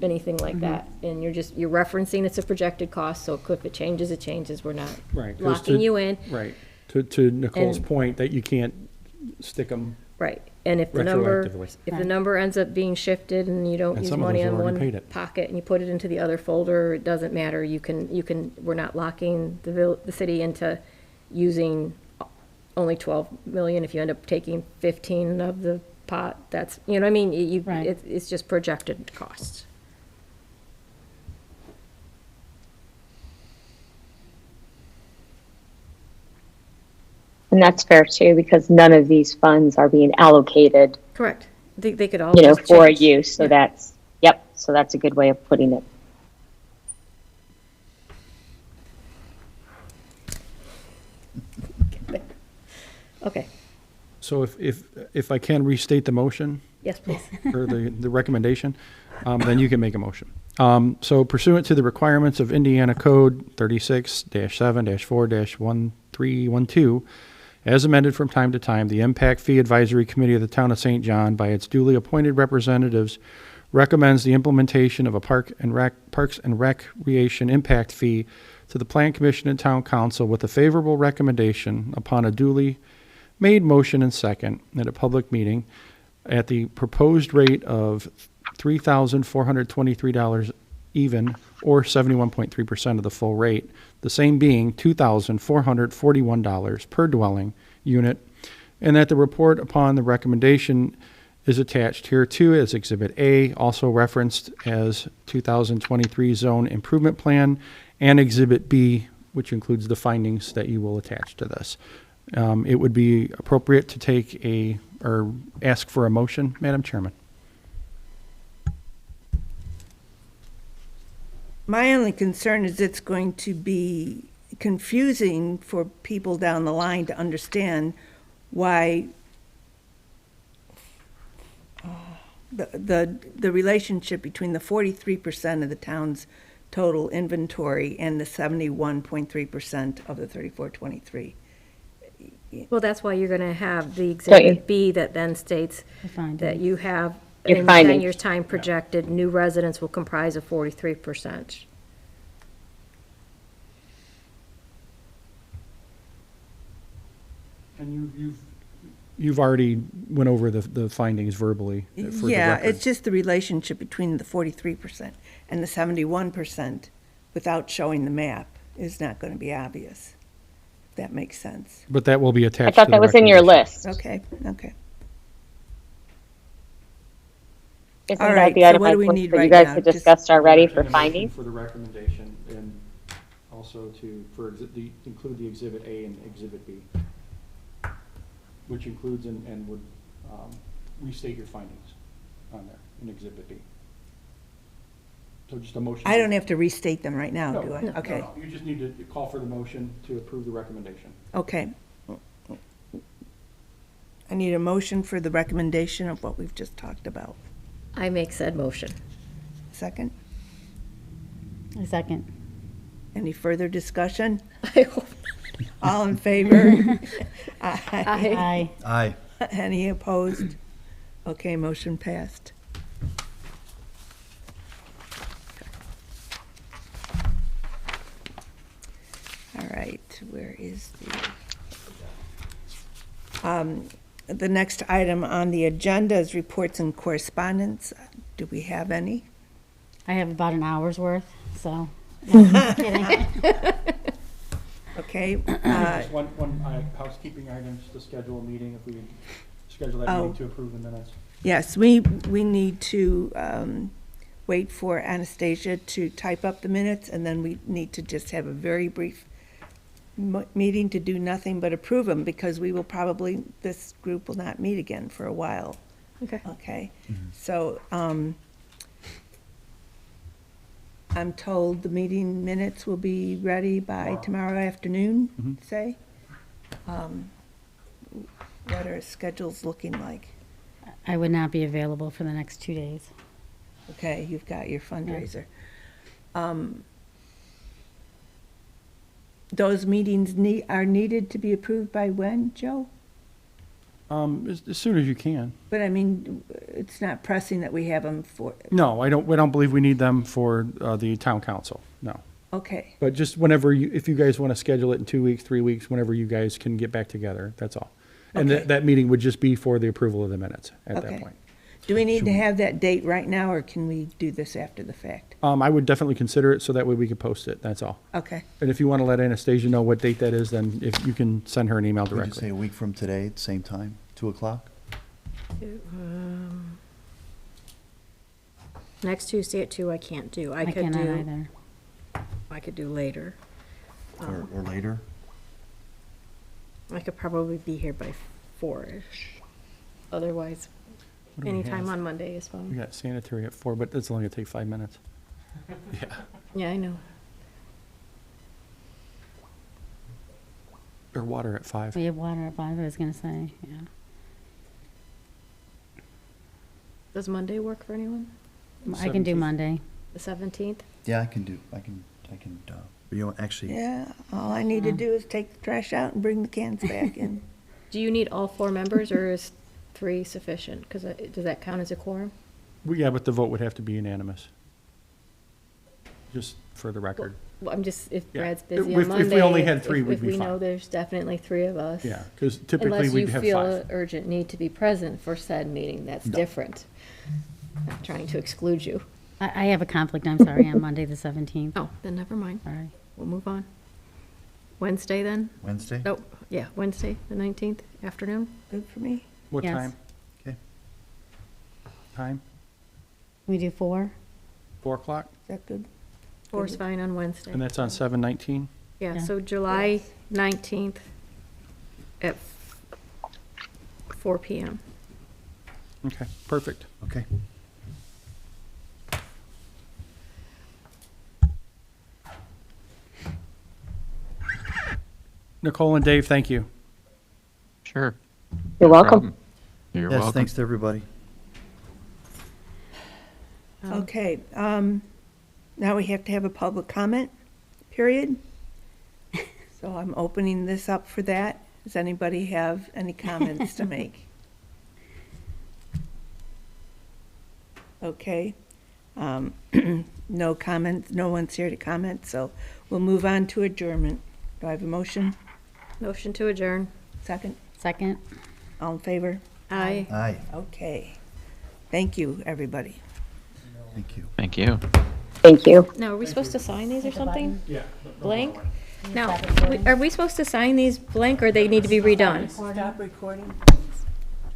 E: anything like that. And you're referencing it's a projected cost, so if it changes, it changes. We're not
D: Right. 'cause
E: locking
D: to-
E: you in.
D: Right. To Nicole's
E: And-
D: point, that you can't stick them,
E: Right, and if the number,
D: Retroactively.
E: if the number ends up being shifted and you don't
D: And
E: use
D: some of
E: money
D: those
E: on
D: already paid
E: one
D: it.
E: pocket and you put it into the other folder, it doesn't matter, we're not locking the city into using only 12 million. If you end up taking 15 of the pot, that's, you know what I mean,
G: Right.
E: it's just projected costs.
B: And that's fair too, because none of these funds are being allocated,
E: Correct. They could all
B: you know,
E: just
B: for
E: change.
B: use. So
E: Yeah.
B: so that's a good way of putting it.
E: Okay,
D: so if I can restate the motion,
E: yes, please.
D: or the recommendation, then you can make a motion. So pursuant to the requirements of Indiana Code 36-7-4-1312, as amended from time to time, the Impact Fee Advisory Committee of the Town of St. John, by its duly appointed representatives, recommends the implementation of a Parks and Recreation impact fee to the Plan Commission and Town Council with a favorable recommendation upon a duly made motion and second at a public meeting at the proposed rate of $3,423 even, or 71.3% of the full rate, the same being $2,441 per dwelling unit, and that the report upon the recommendation is attached hereto as Exhibit A, also referenced as 2023 Zone Improvement Plan, and Exhibit B, which includes the findings that you will attach to this. It would be appropriate to ask for a motion, Madam Chairman.
C: My only concern is it's going to be confusing for people down the line to understand why the relationship between the 43% of the town's total inventory and the 71.3% of the 3423.
E: Well, that's why you're gonna have the
B: Don't you-
E: Exhibit B that then states
G: The findings.
E: that you have,
B: Your
E: in 10
B: findings.
E: years' time projected, new residents will comprise of 43%.
D: And you've already went over the findings verbally for the
C: Yeah,
D: record.
C: it's just the relationship between the 43% and the 71% without showing the map is not going to be obvious. If that makes sense.
D: But that will be
B: I
D: attached to
B: thought
D: the
B: that was in your
D: recommendation.
B: list.
C: Okay, okay.
B: Isn't
C: All
B: that
C: right,
B: the
C: so
B: item
C: what do we
B: that
C: need
B: you
C: right
B: guys
C: now?
B: had
C: Just-
B: discussed already for
D: Recommendation
B: findings?
D: For the recommendation, and also include the Exhibit A and Exhibit B, which includes and would restate your findings on there in Exhibit B. So just a motion.
C: I don't have to restate them right now,
D: No,
C: do I?
D: no,
C: Okay,
D: no, you just need to call for the motion to approve the recommendation.
C: okay. I need a motion for the recommendation of what we've just talked about.
E: I make said motion.
C: Second?
G: A second.
C: Any further discussion?
E: I hope
C: All in favor? Aye.
E: I,
G: Aye.
F: Aye.
C: Any opposed? Okay, motion passed. All right, where is the next item on the agenda is reports and correspondence. Do we have any?
G: I have about an hour's worth, so. Kidding.
C: Okay,
D: Just one housekeeping item, just to schedule a meeting, if we schedule that
C: Oh.
D: meeting to approve the minutes.
C: Yes, we need to wait for Anastasia to type up the minutes, and then we need to just have a very brief meeting to do nothing but approve them, because we will probably, this group will not meet again for a while,
E: Okay.
C: okay? So, I'm told the meeting minutes will be ready by tomorrow afternoon, say? What are schedules looking like?
G: I would not be available for the next 2 days.
C: Okay, you've got your fundraiser. Those meetings are needed to be approved by when, Joe?
D: As soon as you can.
C: But I mean, it's not pressing that we have them for,
D: No, we don't believe we need them for the town council, no.
C: okay,
D: But just whenever you, if you guys want to schedule it in 2 weeks, 3 weeks, whenever you guys can get back together, that's all. And
C: Okay.
D: that meeting would just be for the approval of the minutes at
C: Okay.
D: that point.
C: do we need to have that date right now, or can we do this after the fact?
D: I would definitely consider it, so that way we can post it, that's all.
C: Okay,
D: And if you want to let Anastasia know what date that is, then if you can send her an email
F: Would you say
D: directly.
F: a week from today, at the same time, 2 o'clock?
E: Next Tuesday at 2, I can't do. I could
G: cannot
E: do,
G: either.
E: I could do later.
F: Or later?
E: I could probably be here by 4-ish. Otherwise,
D: What do we
E: anytime
D: have?
E: on Monday is
D: We
E: fine.
D: got sanitary at 4, but that's only going to take 5 minutes. Yeah.
E: Yeah, I know.
D: Or water at 5.
G: We have water at 5, I was gonna say, yeah.
E: Does Monday work for anyone?
G: I can do
D: 17th.
G: Monday.
E: The 17th?
F: Yeah, I can, you know, actually,
C: yeah, all I need to do is take the trash out and bring the cans back in.
E: Do you need all 4 members, or is 3 sufficient? Because does that count as a quorum?
D: Well, yeah, but the vote would have to be unanimous. Just for the record.
E: Well, I'm just, if
D: Yeah.
E: Brad's busy
D: If-
E: on Monday.
D: if we only had 3, we'd
E: if
D: be
E: we know
D: fine.
E: there's definitely 3 of us.
D: Yeah, because typically
E: Unless
D: we'd
E: you
D: have
E: feel
D: 5.
E: an urgent need to be present for said meeting, that's different. Not trying to exclude you.
G: I have a conflict, I'm sorry, on Monday, the 17th.
E: Oh, then never mind.
G: Sorry.
E: We'll move on. Wednesday then?
F: Wednesday?
E: Nope, yeah, Wednesday, the 19th, afternoon?
C: Good for me?
D: What
G: Yes.
D: time?
F: Okay.
D: Time?
G: We do 4?
D: 4 o'clock?
C: Is that good?
E: 4's fine on Wednesday.
D: And that's on 7/19?
E: Yeah,
G: Yeah.
E: so July 19th at 4 PM.
D: Okay, perfect.
F: Okay.
D: Nicole and Dave, thank you.
A: Sure.
B: You're welcome.
A: Problem. You're
F: Yes,
A: welcome.
F: thanks to everybody.
C: Okay, now we have to have a public comment period. So I'm opening this up for that. Does anybody have any comments to make? Okay, no comments, no one's here to comment, so we'll move on to adjournment. Do I have a motion?
E: Motion to adjourn.
C: Second?
G: Second?
C: All in favor?
E: Aye.
F: Aye,
C: Okay. Thank you, everybody.
F: thank you.
A: Thank you.
B: Thank you.
E: Now, are we supposed to sign these or something?
D: Yeah.
E: Blank? Now, are we supposed to sign these blank, or they need to be redone?
C: Stop recording.